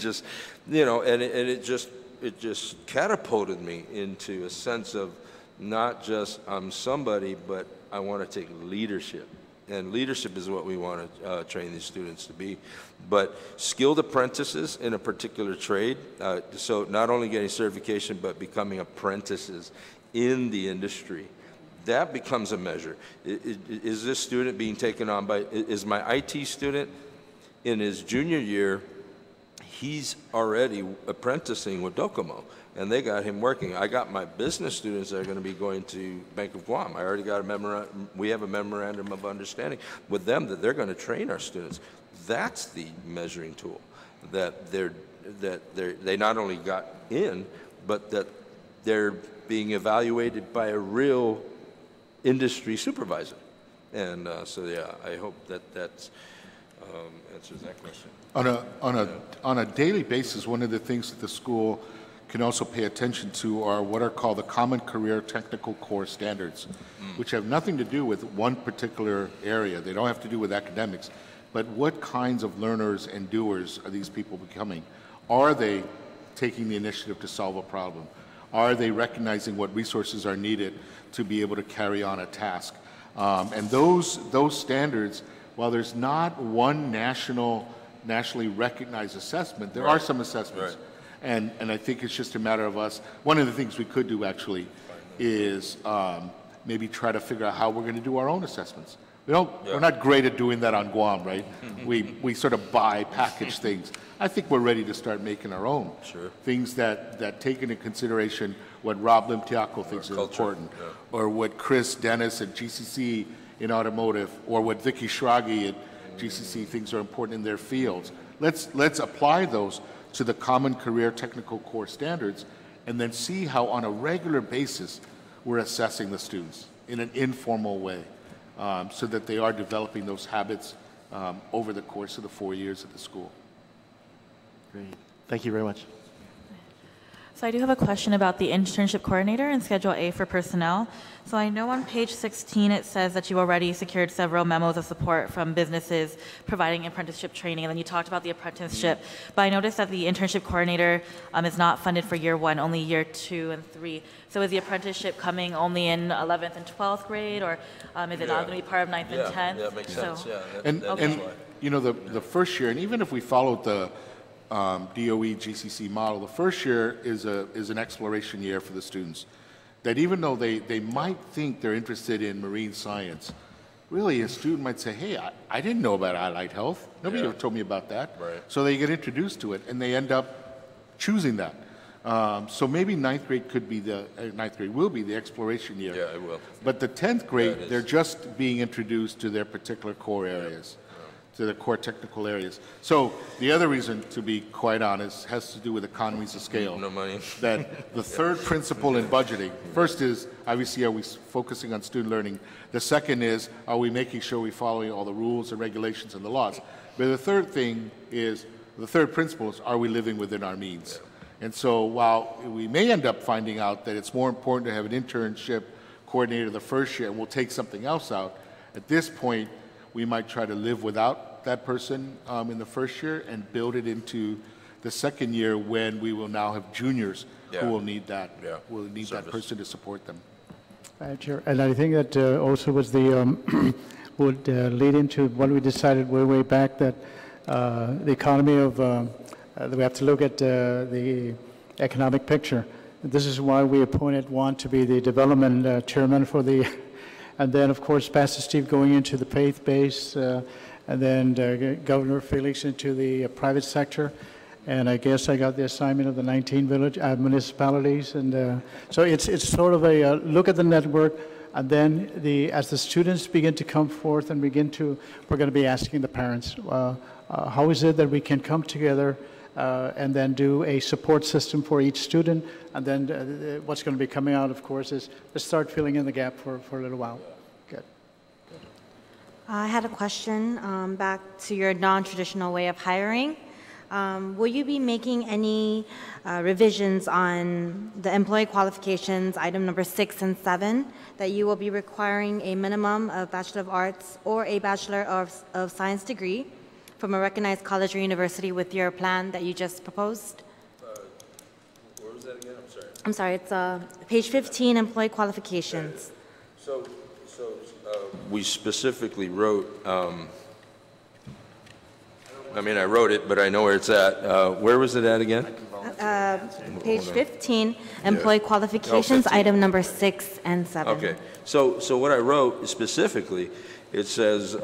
just, it just catapulted me into a sense of not just I'm somebody, but I want to take leadership. And leadership is what we want to train these students to be. But skilled apprentices in a particular trade, so not only getting certification, but becoming apprentices in the industry. That becomes a measure. Is this student being taken on by, is my IT student in his junior year, he's already apprenticing with Docomo, and they got him working. I got my business students that are going to be going to Bank of Guam. I already got we have a memorandum of understanding with them that they're going to train our students. That's the measuring tool that they not only got in, but that they're being evaluated by a real industry supervisor. And I hope that answers that question. On a daily basis, one of the things that the school can also pay attention to are what are called the Common Career Technical Core Standards, which have nothing to do with one particular area. They don't have to do with academics, but what kinds of learners and doers are these people becoming? Are they taking the initiative to solve a problem? Are they recognizing what resources are needed to be able to carry on a task? And those standards, while there's not one nationally recognized assessment, there are some assessments. And I think it's just a matter of us. One of the things we could do actually is maybe try to figure out how we're going to do our own assessments. We're not great at doing that on Guam, right? we sort of buy packaged things. I think we're ready to start making our own. Sure. Things that take into consideration what Rob Limtiaco thinks is important, or what Chris Dennis at GCC in automotive, or what Vicky Shragi at GCC thinks are important in their fields. Let's apply those to the Common Career Technical Core Standards, and then see how on a regular basis we're assessing the students in an informal way, so that they are developing those habits over the course of the 4 years at the school. Great. Thank you very much. So I do have a question about the Internship Coordinator in Schedule A for personnel. So I know on page 16 it says that you already secured several memos of support from businesses providing apprenticeship training, and then you talked about the apprenticeship. But I noticed that the Internship Coordinator is not funded for year 1, only year 2 and 3. So is the apprenticeship coming only in 11th and 12th grade, or is it not going to be part of 9th and 10th? Yeah, that makes sense. And the first year, and even if we followed DOE GCC model, the first year is an exploration year for the students. That even though they might think they're interested in marine science, really a student might say, hey, I didn't know about allied health. Nobody ever told me about that. Right. So they get introduced to it and they end up choosing that. So maybe ninth grade will be the exploration year. Yeah, it will. But the 10th grade, Yeah, they're just being introduced to their particular core areas, to the core technical areas. So the other reason, to be quite honest, has to do with economies of scale. No money. That the third principle in budgeting, first is, obviously, are we focusing on student learning? The second is, are we making sure we're following all the rules and regulations and the laws? But the third thing is, the third principle is, are we living within our means? And so while we may end up finding out that it's more important to have an internship coordinator the first year and we'll take something else out, at this point, we might try to live without that person in the first year and build it into the second year when we will now have juniors who will need that, will need that person to support them. Chair, and I think that also was the would lead into what we decided way back, that the economy of that we have to look at the economic picture. This is why we appointed Juan to be the development chairman for the, and then of course Pastor Steve going into the faith-based, and then Governor Felix into the private sector. And I guess I got the assignment of the 19 village municipalities, and so it's sort of a look at the network, and then as the students begin to come forth and we're going to be asking the parents, how is it that we can come together and then do a support system for each student, and then what's going to be coming out, of course, is to start filling in the gap for a little while. Good. I had a question back to your non-traditional way of hiring. Will you be making any revisions on the employee qualifications, item number 6 and 7, that you will be requiring a minimum of Bachelor of Arts or a Bachelor of Science degree from a recognized college or university with your plan that you just proposed? Where was that again? I'm sorry. I'm sorry, it's page 15, employee qualifications. So we specifically wrote, I mean, I wrote it, but I know where it's at. Where was it at again? Page 15, employee qualifications, 15. item number 6 and 7. Okay. So what I wrote specifically, it says,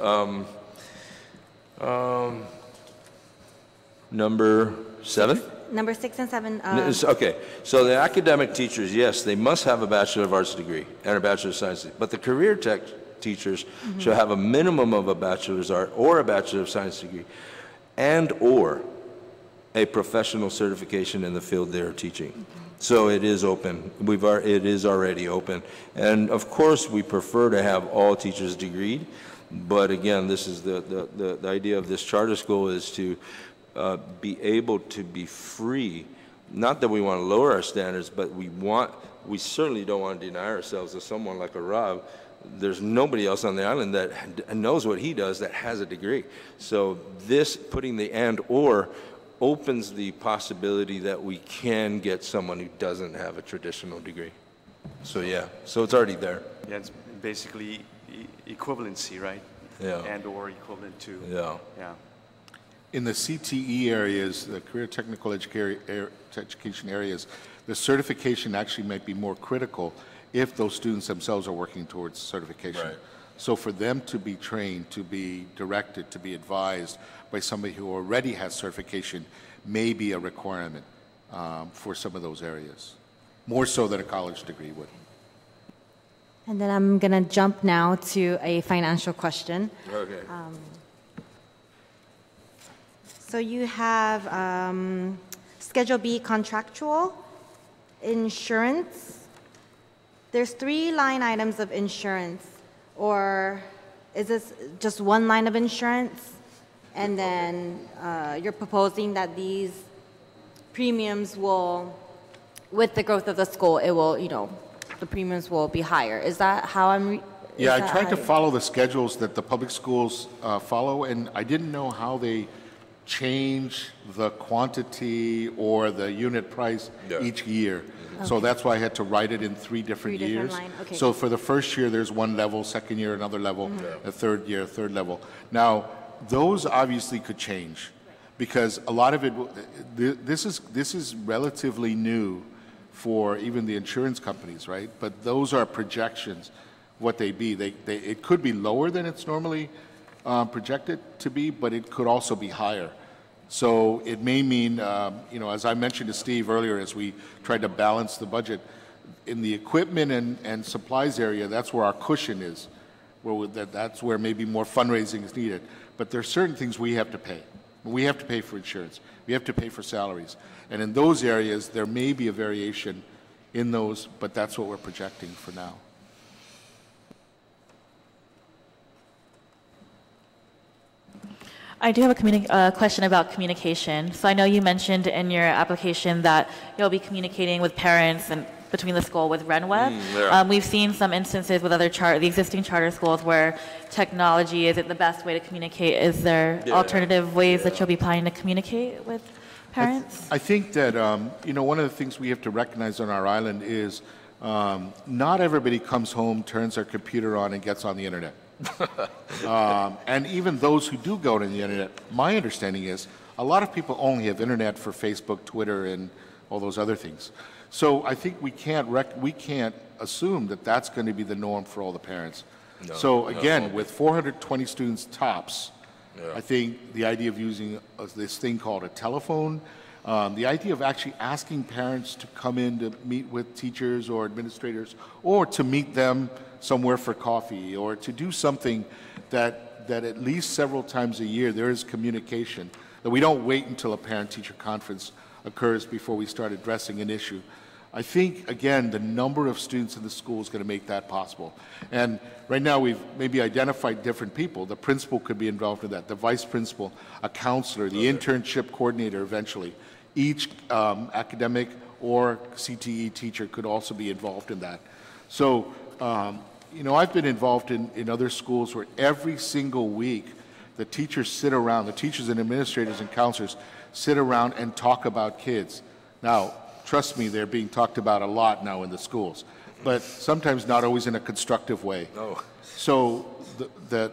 number 7? Number 6 and 7. Okay, so the academic teachers, yes, they must have a Bachelor of Arts degree and a Bachelor of Science degree, but the career tech teachers shall have a minimum of a Bachelor's Art or a Bachelor of Science degree and or a professional certification in the field they are teaching. So it is open. It is already open. And of course, we prefer to have all teachers degreed, but again, this is the idea of this charter school is to be able to be free. Not that we want to lower our standards, but we certainly don't want to deny ourselves to someone like a Rob. There's nobody else on the island that knows what he does that has a degree. So this, putting the and or, opens the possibility that we can get someone who doesn't have a traditional degree. So yeah, so it's already there. Yeah, it's basically equivalency, right? Yeah. And or equivalent to. Yeah. Yeah. In the CTE areas, the career technical education areas, the certification actually might be more critical if those students themselves are working towards certification. Right. So for them to be trained, to be directed, to be advised by somebody who already has certification may be a requirement for some of those areas, more so than a college degree would. And then I'm going to jump now to a financial question. Okay. So you have Schedule B, contractual, insurance. There's 3 line items of insurance, or is this just one line of insurance? And then you're proposing that these premiums will, with the growth of the school, it will, the premiums will be higher. Is that how I'm? Yeah, I tried to follow the schedules that the public schools follow, and I didn't know how they change the quantity or the unit price each year. So that's why I had to write it in 3 different years. Okay. So for the first year, there's one level, second year, another level, the third year, third level. Now, those obviously could change because a lot of it, this is relatively new for even the insurance companies, right? But those are projections, what they be. It could be lower than it's normally projected to be, but it could also be higher. So it may mean, as I mentioned to Steve earlier, as we tried to balance the budget, in the equipment and supplies area, that's where our cushion is. That's where maybe more fundraising is needed. But there are certain things we have to pay. We have to pay for insurance. We have to pay for salaries. And in those areas, there may be a variation in those, but that's what we're projecting for now. I do have a question about communication. So I know you mentioned in your application that you'll be communicating with parents and between the school with RenWeb. Yeah. We've seen some instances with the existing charter schools where technology isn't the best way to communicate. Is there alternative ways that you'll be planning to communicate with parents? I think that, one of the things we have to recognize on our island is not everybody comes home, turns their computer on, and gets on the internet. And even those who do go to the internet, my understanding is a lot of people only have internet for Facebook, Twitter, and all those other things. So I think we can't assume that that's going to be the norm for all the parents. No, so again, with 420 students tops, I think the idea of using this thing called a telephone, the idea of actually asking parents to come in to meet with teachers or administrators, or to meet them somewhere for coffee, or to do something that at least several times a year there is communication, that we don't wait until a parent-teacher conference occurs before we start addressing an issue. I think, again, the number of students in the school is going to make that possible. And right now we've maybe identified different people. The principal could be involved in that, the vice principal, a counselor, the internship coordinator eventually. Each academic or CTE teacher could also be involved in that. So, I've been involved in other schools where every single week the teachers sit around, the teachers and administrators and counselors sit around and talk about kids. Now, trust me, they're being talked about a lot now in the schools, but sometimes not always in a constructive way. No. So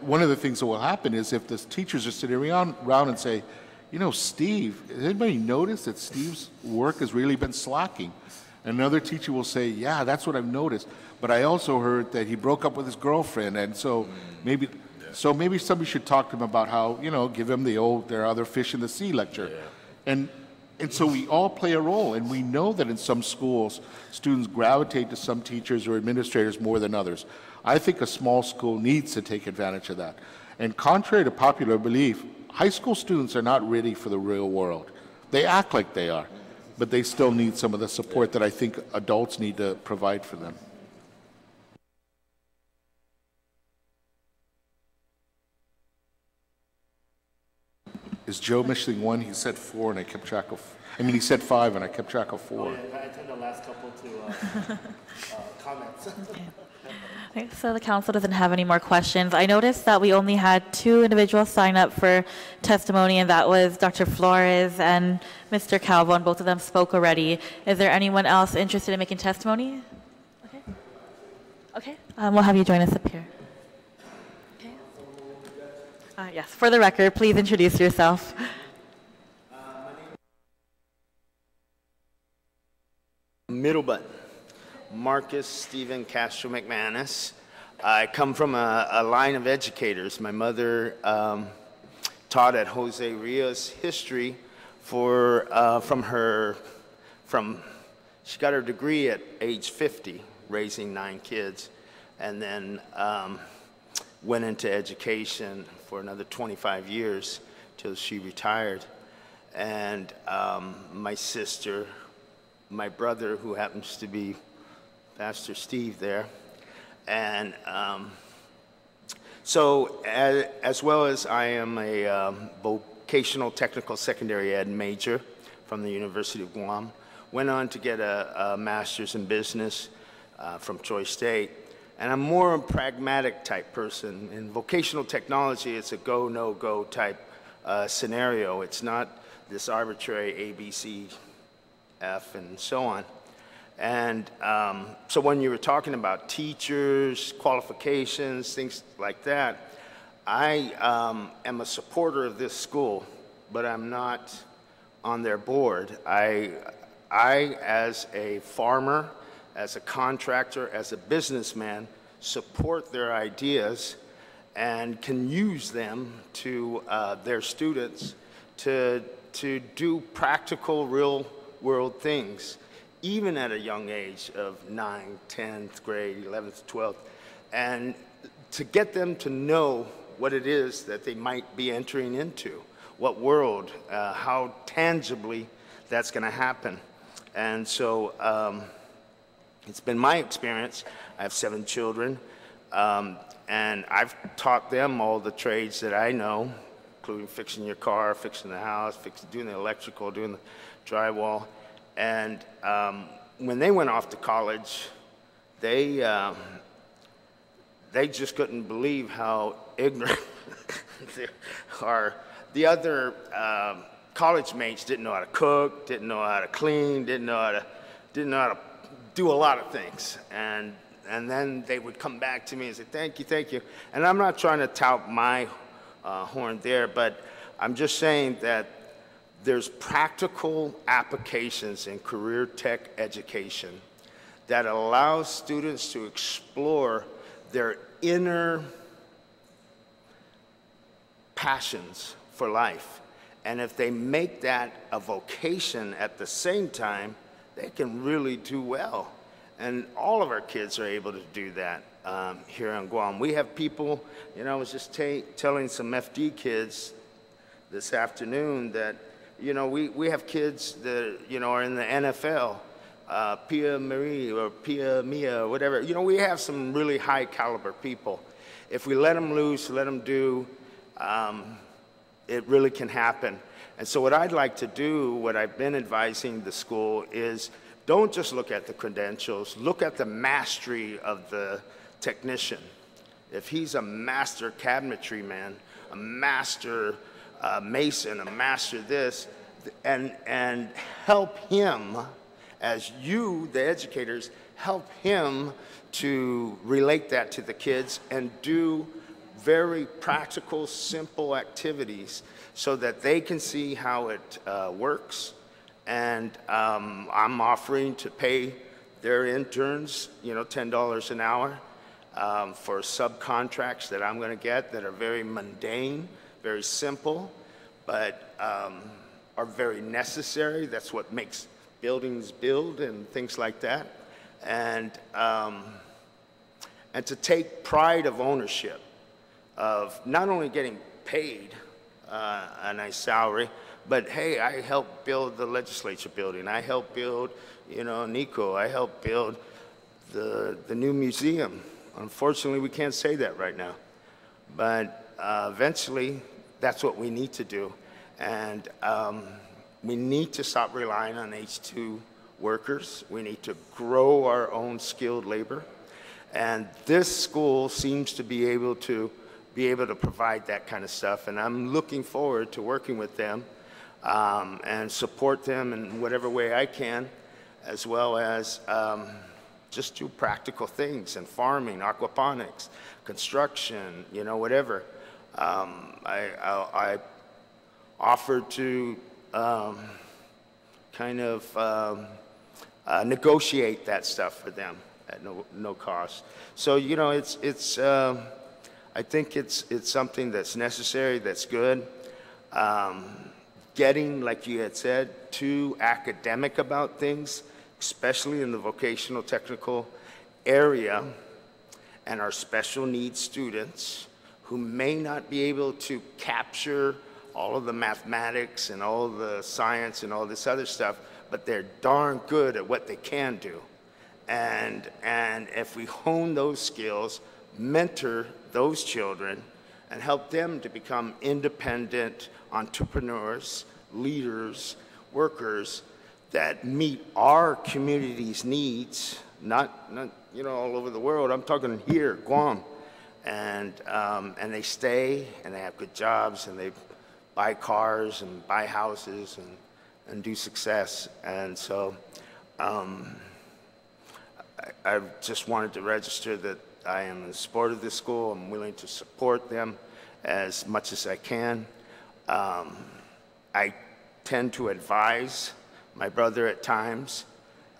one of the things that will happen is if the teachers are sitting around and say, Steve, has anybody noticed that Steve's work has really been slacking? And another teacher will say, yeah, that's what I've noticed, but I also heard that he broke up with his girlfriend, and so maybe somebody should talk to him about how, give him there are other fish in the sea lecture. Yeah. And so we all play a role, and we know that in some schools, students gravitate to some teachers or administrators more than others. I think a small school needs to take advantage of that. And contrary to popular belief, high school students are not ready for the real world. They act like they are, but they still need some of the support that I think adults need to provide for them. Is Joe missing one? He said 4, and I kept track of. He said 5, and I kept track of 4. Oh, yeah, I attend the last couple to comments. Okay, so the council doesn't have any more questions. I noticed that we only had 2 individuals sign up for testimony, and that was Dr. Flores and Mr. Calvo, and both of them spoke already. Is there anyone else interested in making testimony? Okay. We'll have you join us up here. Yes, for the record, please introduce yourself. Middle button. Marcus Stephen Castro McManus. I come from a line of educators. My mother taught at Jose Rios history she got her degree at age 50, raising 9 kids, and then went into education for another 25 years till she retired. And my sister, my brother, who happens to be Pastor Steve there, and so as well as I am a vocational technical secondary ed major from the University of Guam, went on to get a master's in business from Troy State. And I'm more a pragmatic type person. In vocational technology, it's a go, no go type scenario. It's not this arbitrary A, B, C, F, and so on. And so when you were talking about teachers, qualifications, things like that, I am a supporter of this school but I'm not on their board. I, as a farmer, as a contractor, as a businessman, support their ideas and can use them to their students to do practical, real-world things, even at a young age of 9th, 10th grade, 11th, 12th, and to get them to know what it is that they might be entering into, what world, how tangibly that's going to happen. And so it's been my experience. I have 7 children, and I've taught them all the trades that I know, including fixing your car, fixing the house, doing the electrical, doing the drywall. And when they went off to college, they just couldn't believe how ignorant they are. The other college mates didn't know how to cook, didn't know how to clean, didn't know how to do a lot of things. And then they would come back to me and say, thank you, thank you. And I'm not trying to tout my horn there, but I'm just saying that there's practical applications in career tech education that allows students to explore their inner passions for life. And if they make that a vocation at the same time, they can really do well. And all of our kids are able to do that here on Guam. We have people, I was just telling some FD kids this afternoon that, we have kids that, are in the NFL, Pia Marie or Pia Mia or whatever. We have some really high caliber people. If we let them loose, let them do, it really can happen. And so what I'd like to do, what I've been advising the school is don't just look at the credentials, look at the mastery of the technician. If he's a master cabinetry man, a master mason, a master this, and help him, as you, the educators, help him to relate that to the kids and do very practical, simple activities so that they can see how it works. And I'm offering to pay their interns, $10 an hour for subcontracts that I'm going to get that are very mundane, very simple, but are very necessary. That's what makes buildings build and things like that. And to take pride of ownership of not only getting paid a nice salary, but hey, I helped build the Legislature building. I helped build, Nico. I helped build the new museum. Unfortunately, we can't say that right now. But eventually, that's what we need to do. And we need to stop relying on H-2 workers. We need to grow our own skilled labor. And this school seems to be able to provide that kind of stuff. And I'm looking forward to working with them and support them in whatever way I can, as well as just do practical things in farming, aquaponics, construction, whatever. I offered to negotiate that stuff for them at no cost. So, I think it's something that's necessary, that's good. Getting, like you had said, too academic about things, especially in the vocational technical area, and our special needs students who may not be able to capture all of the mathematics and all the science and all this other stuff, but they're darn good at what they can do. And if we hone those skills, mentor those children, and help them to become independent entrepreneurs, leaders, workers that meet our community's needs, not all over the world. I'm talking here, Guam, and they stay and they have good jobs and they buy cars and buy houses and do success. And so I just wanted to register that I am in support of this school. I'm willing to support them as much as I can. I tend to advise my brother at times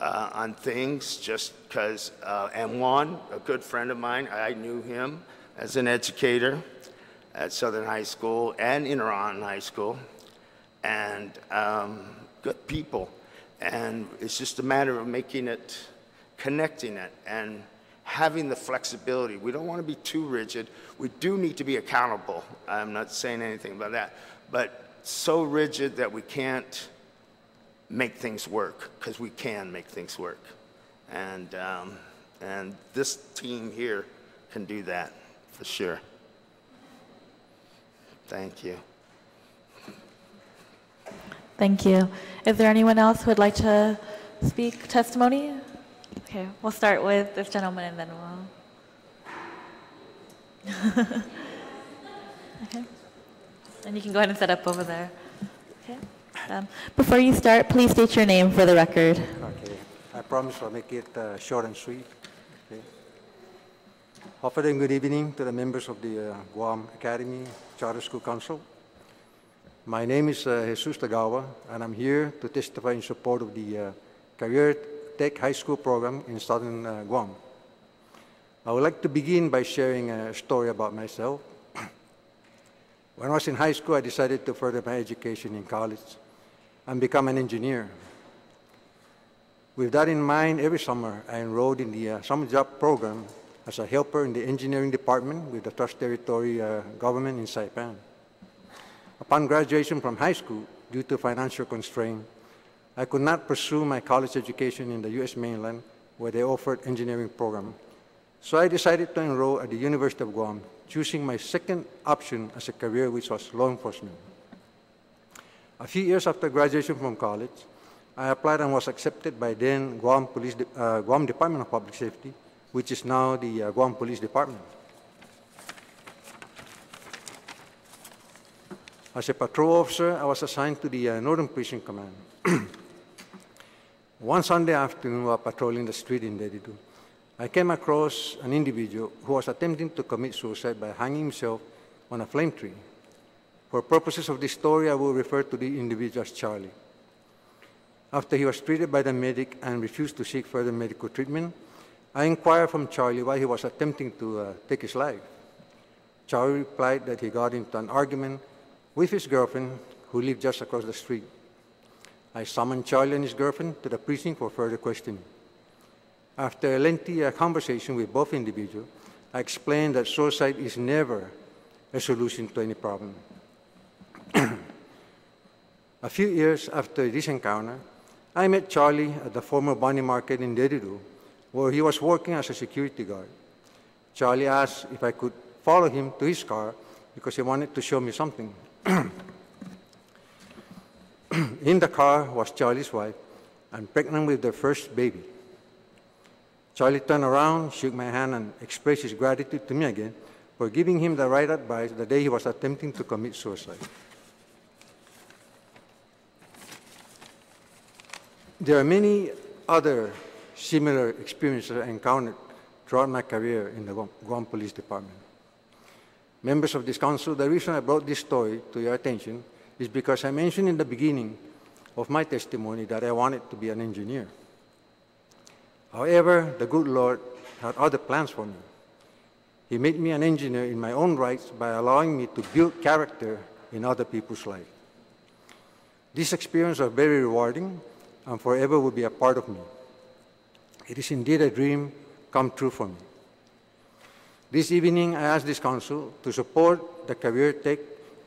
on things just because, and Juan, a good friend of mine, I knew him as an educator at Southern High School and Interon High School, and good people. And it's just a matter of making it, connecting it, and having the flexibility. We don't want to be too rigid. We do need to be accountable. I'm not saying anything about that, but so rigid that we can't make things work, because we can make things work. And this team here can do that for sure. Thank you. Thank you. Is there anyone else who would like to speak testimony? Okay, we'll start with this gentleman and then we'll... Okay. And you can go ahead and set up over there. Okay. Before you start, please state your name for the record. Okay. I promise I'll make it short and sweet. Okay. Often good evening to the members of the Guam Academy Charter School Council. My name is Jesus Tagawa, and I'm here to testify in support of the Career Tech High School program in Southern Guam. I would like to begin by sharing a story about myself. When I was in high school, I decided to further my education in college and become an engineer. With that in mind, every summer, I enrolled in the summer job program as a helper in the engineering department with the Trust Territory government in Saipan. Upon graduation from high school, due to financial constraint, I could not pursue my college education in the U.S. mainland where they offered engineering program. So I decided to enroll at the University of Guam, choosing my second option as a career, which was law enforcement. A few years after graduation from college, I applied and was accepted by then Guam Department of Public Safety, which is now the Guam Police Department. As a patrol officer, I was assigned to the Northern Precinct Command. One Sunday afternoon, while patrolling the street in Dedido, I came across an individual who was attempting to commit suicide by hanging himself on a flame tree. For purposes of this story, I will refer to the individual as Charlie. After he was treated by the medic and refused to seek further medical treatment, I inquired from Charlie why he was attempting to take his life. Charlie replied that he got into an argument with his girlfriend, who lived just across the street. I summoned Charlie and his girlfriend to the precinct for further questioning. After a lengthy conversation with both individuals, I explained that suicide is never a solution to any problem. A few years after this encounter, I met Charlie at the former Bonnie Market in Dedido, where he was working as a security guard. Charlie asked if I could follow him to his car because he wanted to show me something. In the car was Charlie's wife, and pregnant with their first baby. Charlie turned around, shook my hand, and expressed his gratitude to me again for giving him the right advice the day he was attempting to commit suicide. There are many other similar experiences I encountered throughout my career in the Guam Police Department. Members of this council, the reason I brought this story to your attention is because I mentioned in the beginning of my testimony that I wanted to be an engineer. However, the good Lord had other plans for me. He made me an engineer in my own rights by allowing me to build character in other people's lives. This experience was very rewarding and forever will be a part of me. It is indeed a dream come true for me. This evening, I asked this council to support the Career Tech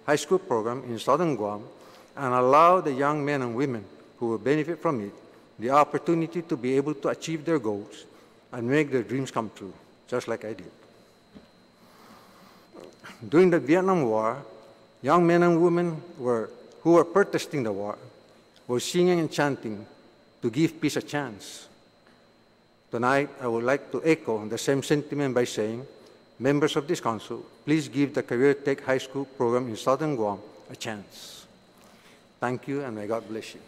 High School program in Southern Guam and allow the young men and women who will benefit from it the opportunity to be able to achieve their goals and make their dreams come true, just like I did. During the Vietnam War, young men and women who were protesting the war were singing and chanting to give peace a chance. Tonight, I would like to echo the same sentiment by saying, members of this council, please give the Career Tech High School program in Southern Guam a chance. Thank you, and may God bless you.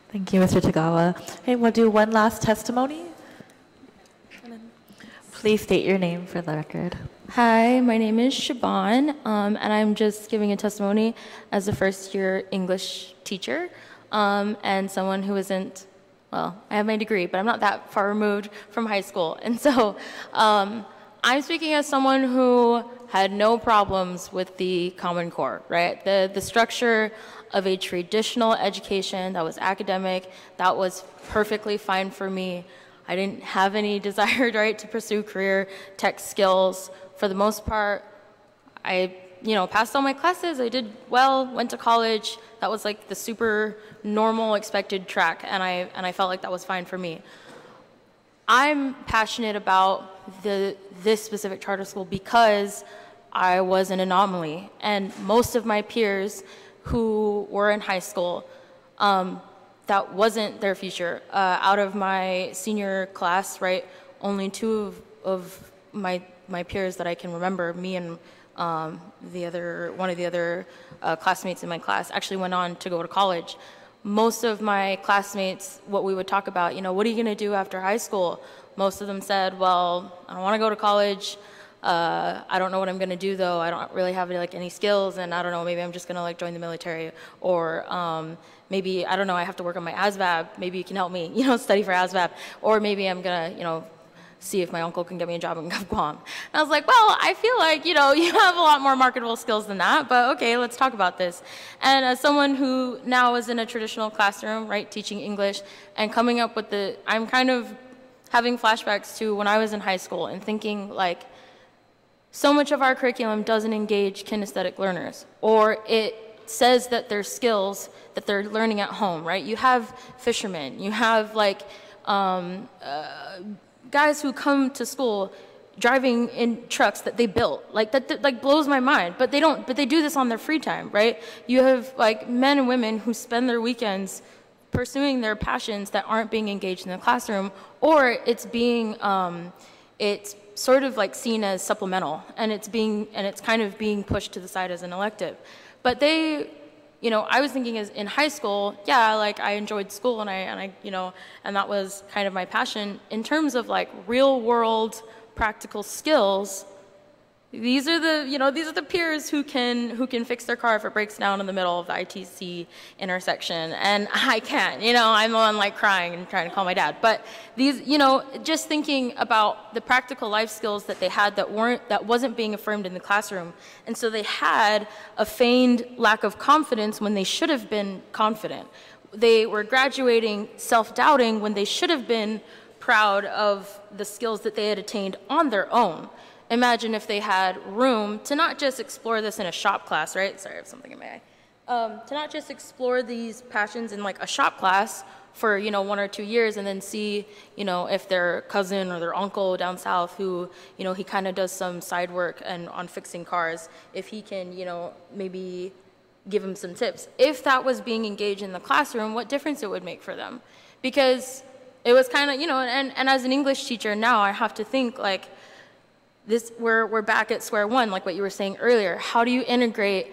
Thank you, Mr. Tagawa. Okay, we'll do one last testimony. Please state your name for the record. Hi, my name is Shaban, and I'm just giving a testimony as a first-year English teacher and someone who isn't, well, I have my degree, but I'm not that far removed from high school. And so I'm speaking as someone who had no problems with the Common Core, right? The structure of a traditional education that was academic, that was perfectly fine for me. I didn't have any desire, right, to pursue career tech skills. For the most part, I, passed all my classes. I did well, went to college. That was like the super normal expected track, and I felt like that was fine for me. I'm passionate about this specific charter school because I was an anomaly, and most of my peers who were in high school, that wasn't their future. Out of my senior class, right, only two of my peers that I can remember, me and one of the other classmates in my class, actually went on to go to college. Most of my classmates, what we would talk about, what are you going to do after high school? Most of them said, well, I don't want to go to college. I don't know what I'm going to do, though. I don't really have any skills, and I don't know, maybe I'm just going to join the military, or maybe, I don't know, I have to work on my ASVAB. Maybe you can help me, study for ASVAB, or maybe I'm going to, see if my uncle can get me a job in Guam. And I was like, well, I feel like, you have a lot more marketable skills than that, but okay, let's talk about this. And as someone who now is in a traditional classroom, right, teaching English, and coming up with I'm kind of having flashbacks to when I was in high school and thinking, so much of our curriculum doesn't engage kinesthetic learners, or it says that there's skills that they're learning at home, right? You have fishermen, you have guys who come to school driving in trucks that they built, that blows my mind, but they do this on their free time, right? You have men and women who spend their weekends pursuing their passions that aren't being engaged in the classroom, or it's being, it's sort of seen as supplemental, and it's kind of being pushed to the side as an elective. But I was thinking in high school, yeah, I enjoyed school and and that was kind of my passion. In terms of real world practical skills, these are the peers who can fix their car if it breaks down in the middle of the ITC intersection, and I can't. I'm the one crying and trying to call my dad. But these, just thinking about the practical life skills that they had that wasn't being affirmed in the classroom, and so they had a feigned lack of confidence when they should have been confident. They were graduating self-doubting when they should have been proud of the skills that they had attained on their own. Imagine if they had room to not just explore this in a shop class, right? Sorry, I have something in my eye. To not just explore these passions in a shop class for 1 or 2 years, and then see if their cousin or their uncle down south who he kind of does some side work and on fixing cars, if he can maybe give him some tips. If that was being engaged in the classroom, what difference it would make for them? Because it was kind of and as an English teacher now, I have to think we're back at square one, like what you were saying earlier. How do you integrate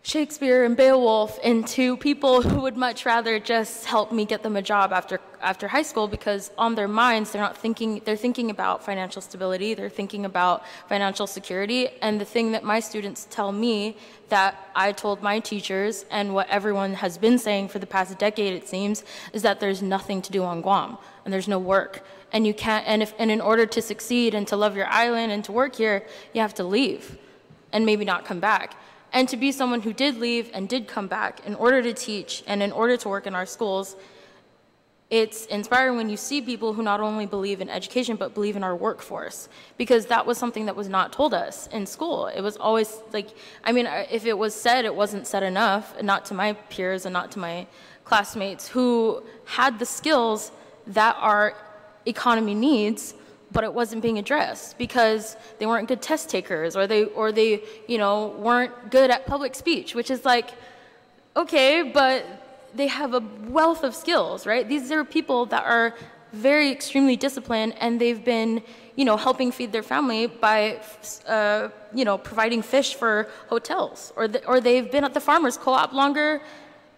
Shakespeare and Beowulf into people who would much rather just help me get them a job after high school, because on their minds they're thinking about financial stability, they're thinking about financial security. And the thing that my students tell me that I told my teachers, and what everyone has been saying for the past decade, it seems, is that there's nothing to do on Guam and there's no work. And you can't, and in order to succeed and to love your island and to work here, you have to leave and maybe not come back. And to be someone who did leave and did come back in order to teach and in order to work in our schools, it's inspiring when you see people who not only believe in education, but believe in our workforce. Because that was something that was not told us in school. It was always if it was said, it wasn't said enough, not to my peers and not to my classmates who had the skills that our economy needs, but it wasn't being addressed because they weren't good test takers, or they weren't good at public speech, which is okay, but they have a wealth of skills, right? These are people that are very extremely disciplined, and they've been helping feed their family by providing fish for hotels, or they've been at the farmers co-op longer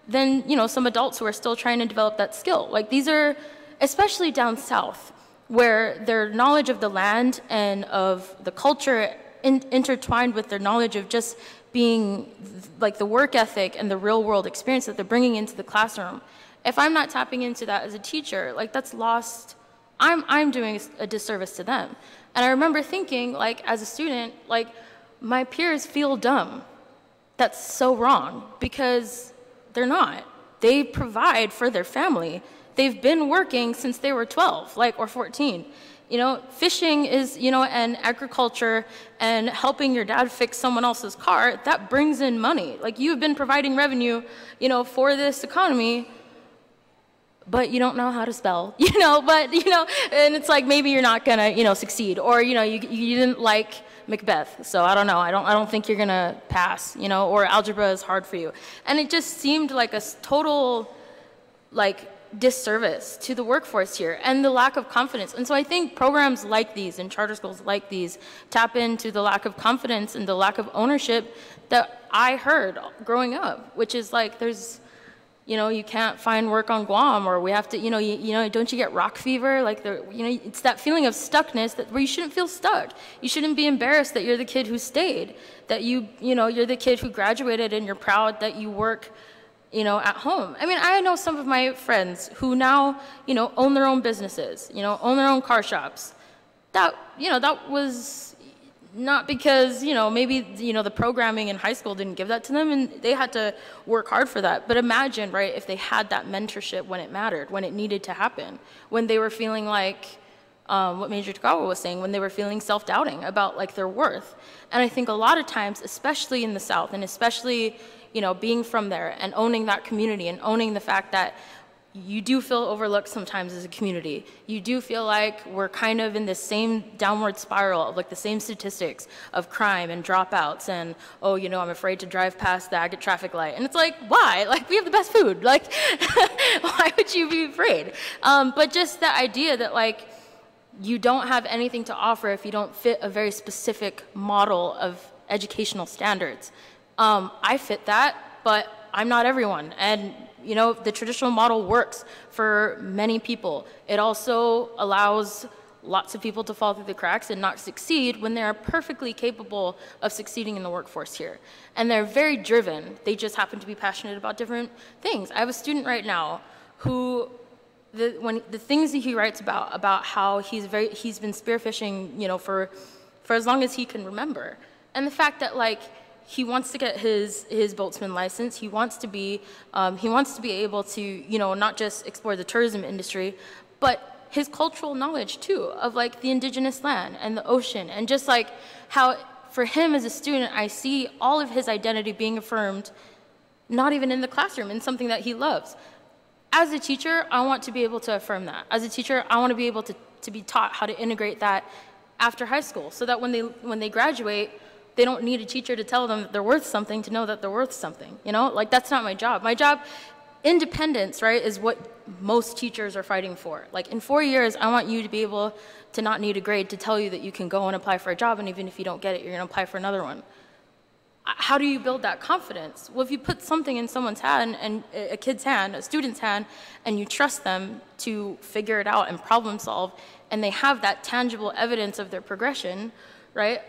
than some adults who are still trying to develop that skill. These are, especially down south, where their knowledge of the land and of the culture intertwined with their knowledge of just being like the work ethic and the real world experience that they're bringing into the classroom. If I'm not tapping into that as a teacher, like that's lost, I'm doing a disservice to them. And I remember thinking, like, as a student, like, my peers feel dumb. That's so wrong, because they're not. They provide for their family. They've been working since they were 12, like, or 14. You know, fishing is, you know, and agriculture and helping your dad fix someone else's car, that brings in money. Like, you've been providing revenue, you know, for this economy, but you don't know how to spell, you know, but, you know, and it's like, maybe you're not gonna, you know, succeed, or, you know, you didn't like Macbeth, so I don't know, I don't think you're gonna pass, you know, or algebra is hard for you. And it just seemed like a total, like, disservice to the workforce here and the lack of confidence. And so I think programs like these and charter schools like these tap into the lack of confidence and the lack of ownership that I heard growing up, which is like, there's, you know, you can't find work on Guam, or we have to, you know, don't you get rock fever? Like, you know, it's that feeling of stuckness that where you shouldn't feel stuck. You shouldn't be embarrassed that you're the kid who stayed, that you know, you're the kid who graduated and you're proud that you work, you know, at home. I mean, I know some of my friends who now, you know, own their own businesses, you know, own their own car shops. That, you know, that was not because, you know, maybe, you know, the programming in high school didn't give that to them and they had to work hard for that. But imagine, right, if they had that mentorship when it mattered, when it needed to happen, when they were feeling like, what Major Tagawa was saying, when they were feeling self-doubting about, like, their worth. And I think a lot of times, especially in the South, and especially, you know, being from there and owning that community and owning the fact that you do feel overlooked sometimes as a community. You do feel like we're kind of in this same downward spiral of, like, the same statistics of crime and dropouts and, oh, you know, I'm afraid to drive past the Agate traffic light. And it's like, why? Like, we have the best food. Like, why would you be afraid? But just the idea that, like, you don't have anything to offer if you don't fit a very specific model of educational standards. I fit that, but I'm not everyone. And, you know, the traditional model works for many people. It also allows lots of people to fall through the cracks and not succeed when they are perfectly capable of succeeding in the workforce here. And they're very driven. They just happen to be passionate about different things. I have a student right now who, the things that he writes about how he's been spearfishing, you know, for as long as he can remember. And the fact that, like, he wants to get his boatsman license. He wants to be able to, you know, not just explore the tourism industry, but his cultural knowledge too of, like, the indigenous land and the ocean, and just like how for him as a student, I see all of his identity being affirmed, not even in the classroom, in something that he loves. As a teacher, I want to be able to affirm that. As a teacher, I want to be able to be taught how to integrate that after high school, so that when they graduate, they don't need a teacher to tell them that they're worth something to know that they're worth something, you know? Like, that's not my job. My job, independence, right, is what most teachers are fighting for. Like, in 4 years, I want you to be able to not need a grade to tell you that you can go and apply for a job, and even if you don't get it, you're gonna apply for another one. How do you build that confidence? Well, if you put something in someone's hand, and a kid's hand, a student's hand, and you trust them to figure it out and problem solve, and they have that tangible evidence of their progression, right?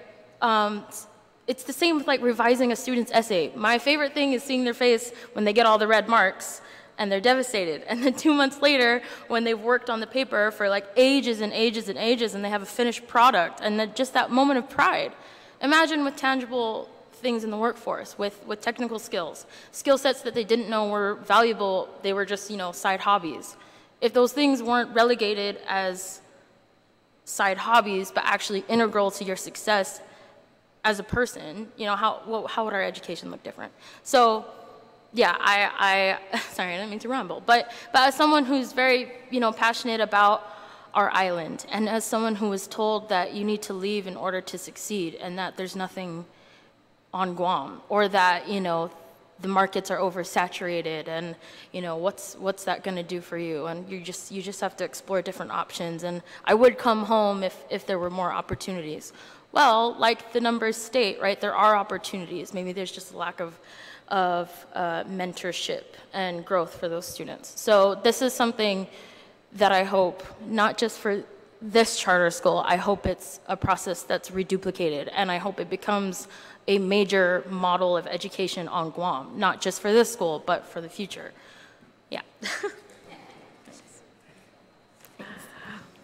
It's the same with, like, revising a student's essay. My favorite thing is seeing their face when they get all the red marks and they're devastated. And then 2 months later, when they've worked on the paper for, like, ages and ages and ages, and they have a finished product, and then just that moment of pride. Imagine with tangible things in the workforce, with technical skills, skill sets that they didn't know were valuable, they were just, you know, side hobbies. If those things weren't relegated as side hobbies, but actually integral to your success as a person, you know, how would our education look different? So, yeah, I sorry, I didn't mean to ramble, but as someone who's very, you know, passionate about our island, and as someone who was told that you need to leave in order to succeed, and that there's nothing on Guam, or that, you know, the markets are oversaturated, and, you know, what's that going to do for you? And you just have to explore different options. And I would come home if there were more opportunities. Well, like the numbers state, right, there are opportunities. Maybe there's just a lack of mentorship and growth for those students. So this is something that I hope, not just for this charter school, I hope it's a process that's reduplicated, and I hope it becomes a major model of education on Guam, not just for this school, but for the future. Yeah.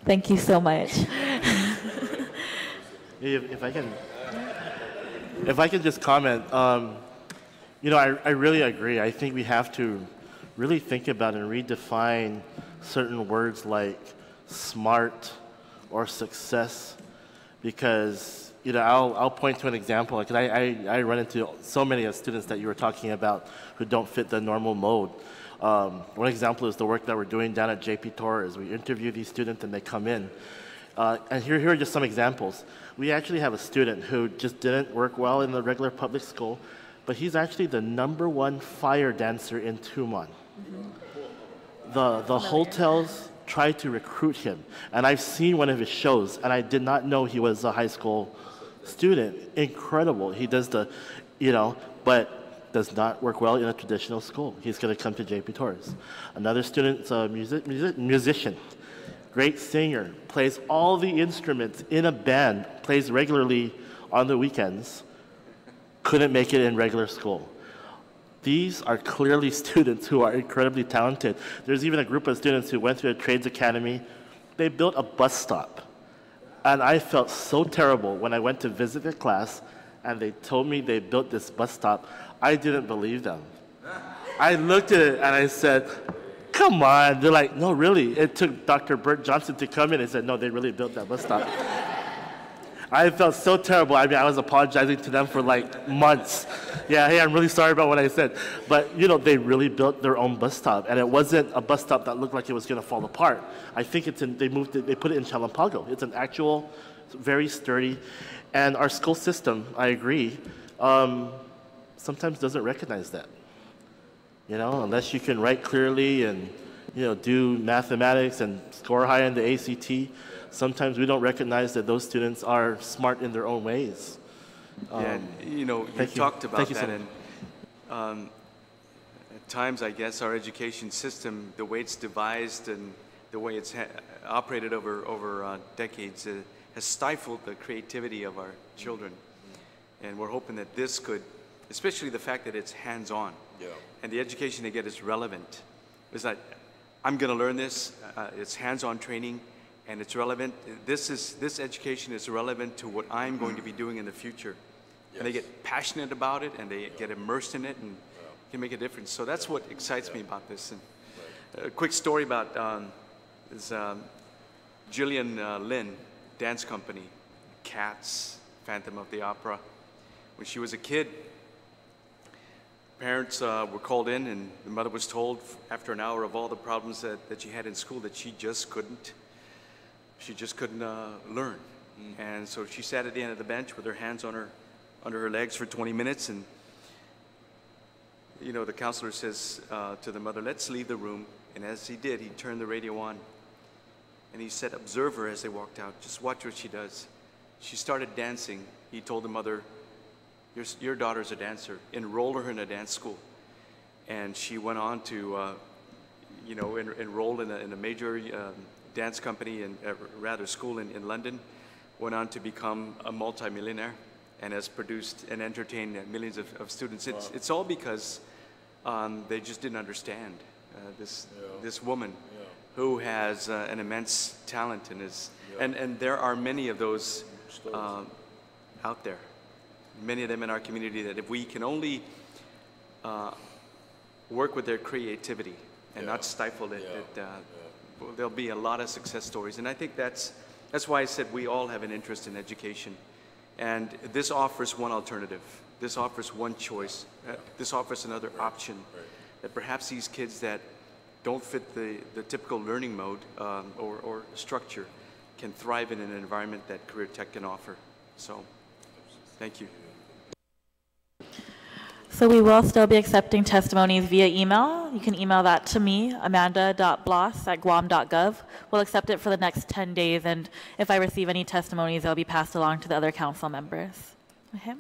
Thank you so much. If I can just comment, you know, I really agree. I think we have to really think about and redefine certain words like smart or success, because, you know, I'll point to an example, because I run into so many students that you were talking about who don't fit the normal mold. One example is the work that we're doing down at JP Torres. We interview these students and they come in. And here are just some examples. We actually have a student who just didn't work well in the regular public school, but he's actually the #1 fire dancer in Tumon. The hotels tried to recruit him, and I've seen one of his shows, and I did not know he was a high school student. Incredible. He does the, you know, but does not work well in a traditional school. He's going to come to JP Torres. Another student's a musician, great singer, plays all the instruments in a band, plays regularly on the weekends, couldn't make it in regular school. These are clearly students who are incredibly talented. There's even a group of students who went to a trades academy. They built a bus stop. And I felt so terrible when I went to visit their class and they told me they built this bus stop. I didn't believe them. I looked at it and I said, come on. They're like, no, really. It took Dr. Bert Johnson to come in and said, no, they really built that bus stop. I felt so terrible. I mean, I was apologizing to them for like months. Yeah, hey, I'm really sorry about what I said. But, you know, they really built their own bus stop. And it wasn't a bus stop that looked like it was going to fall apart. I think they put it in Chalampago. It's an actual, very sturdy. And our school system, I agree, sometimes doesn't recognize that. You know, unless you can write clearly and, you know, do mathematics and score high in the ACT, sometimes we don't recognize that those students are smart in their own ways. Yeah, you know, you talked about that, and at times, I guess, our education system, the way it's devised and the way it's operated over decades, has stifled the creativity of our children. And we're hoping that this could, especially the fact that it's hands-on, and the education they get is relevant. It's like, I'm going to learn this, it's hands-on training, and it's relevant. This education is relevant to what I'm going to be doing in the future. And they get passionate about it, and they get immersed in it, and can make a difference. So that's what excites me about this. And a quick story about is Jillian Lynn Dance Company, Cats, Phantom of the Opera. When she was a kid, parents were called in, and the mother was told after an hour of all the problems that she had in school that she just couldn't learn. And so she sat at the end of the bench with her hands under her legs for 20 minutes, and you know, the counselor says to the mother, let's leave the room. And as he did, he turned the radio on, and he said, observe her as they walked out, just watch what she does. She started dancing. He told the mother, your daughter's a dancer, enroll her in a dance school. And she went on to you know, enroll in a major dance company, and rather school in London, went on to become a multimillionaire, and has produced and entertained millions of students. It's all because they just didn't understand this woman who has an immense talent and there are many of those out there, many of them in our community, that if we can only work with their creativity and not stifle it, there'll be a lot of success stories. And I think that's why I said we all have an interest in education. And this offers one alternative. This offers one choice. This offers another option that perhaps these kids that don't fit the typical learning mode or structure can thrive in an environment that career tech can offer. So, thank you. So we will still be accepting testimonies via email. You can email that to me, amanda.bloss@guam.gov. We'll accept it for the next 10 days, and if I receive any testimonies, they'll be passed along to the other council members. Okay?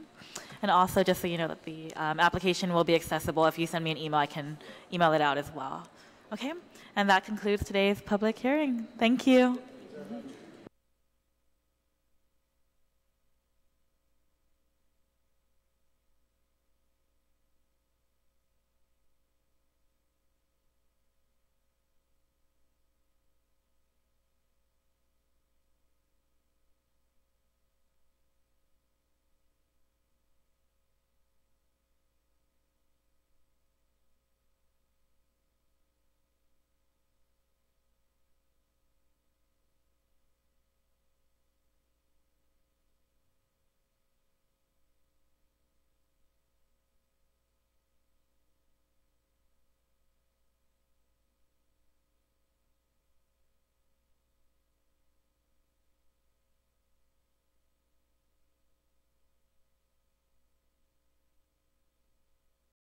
And also, just so you know, that the application will be accessible. If you send me an email, I can email it out as well. Okay? And that concludes today's public hearing. Thank you.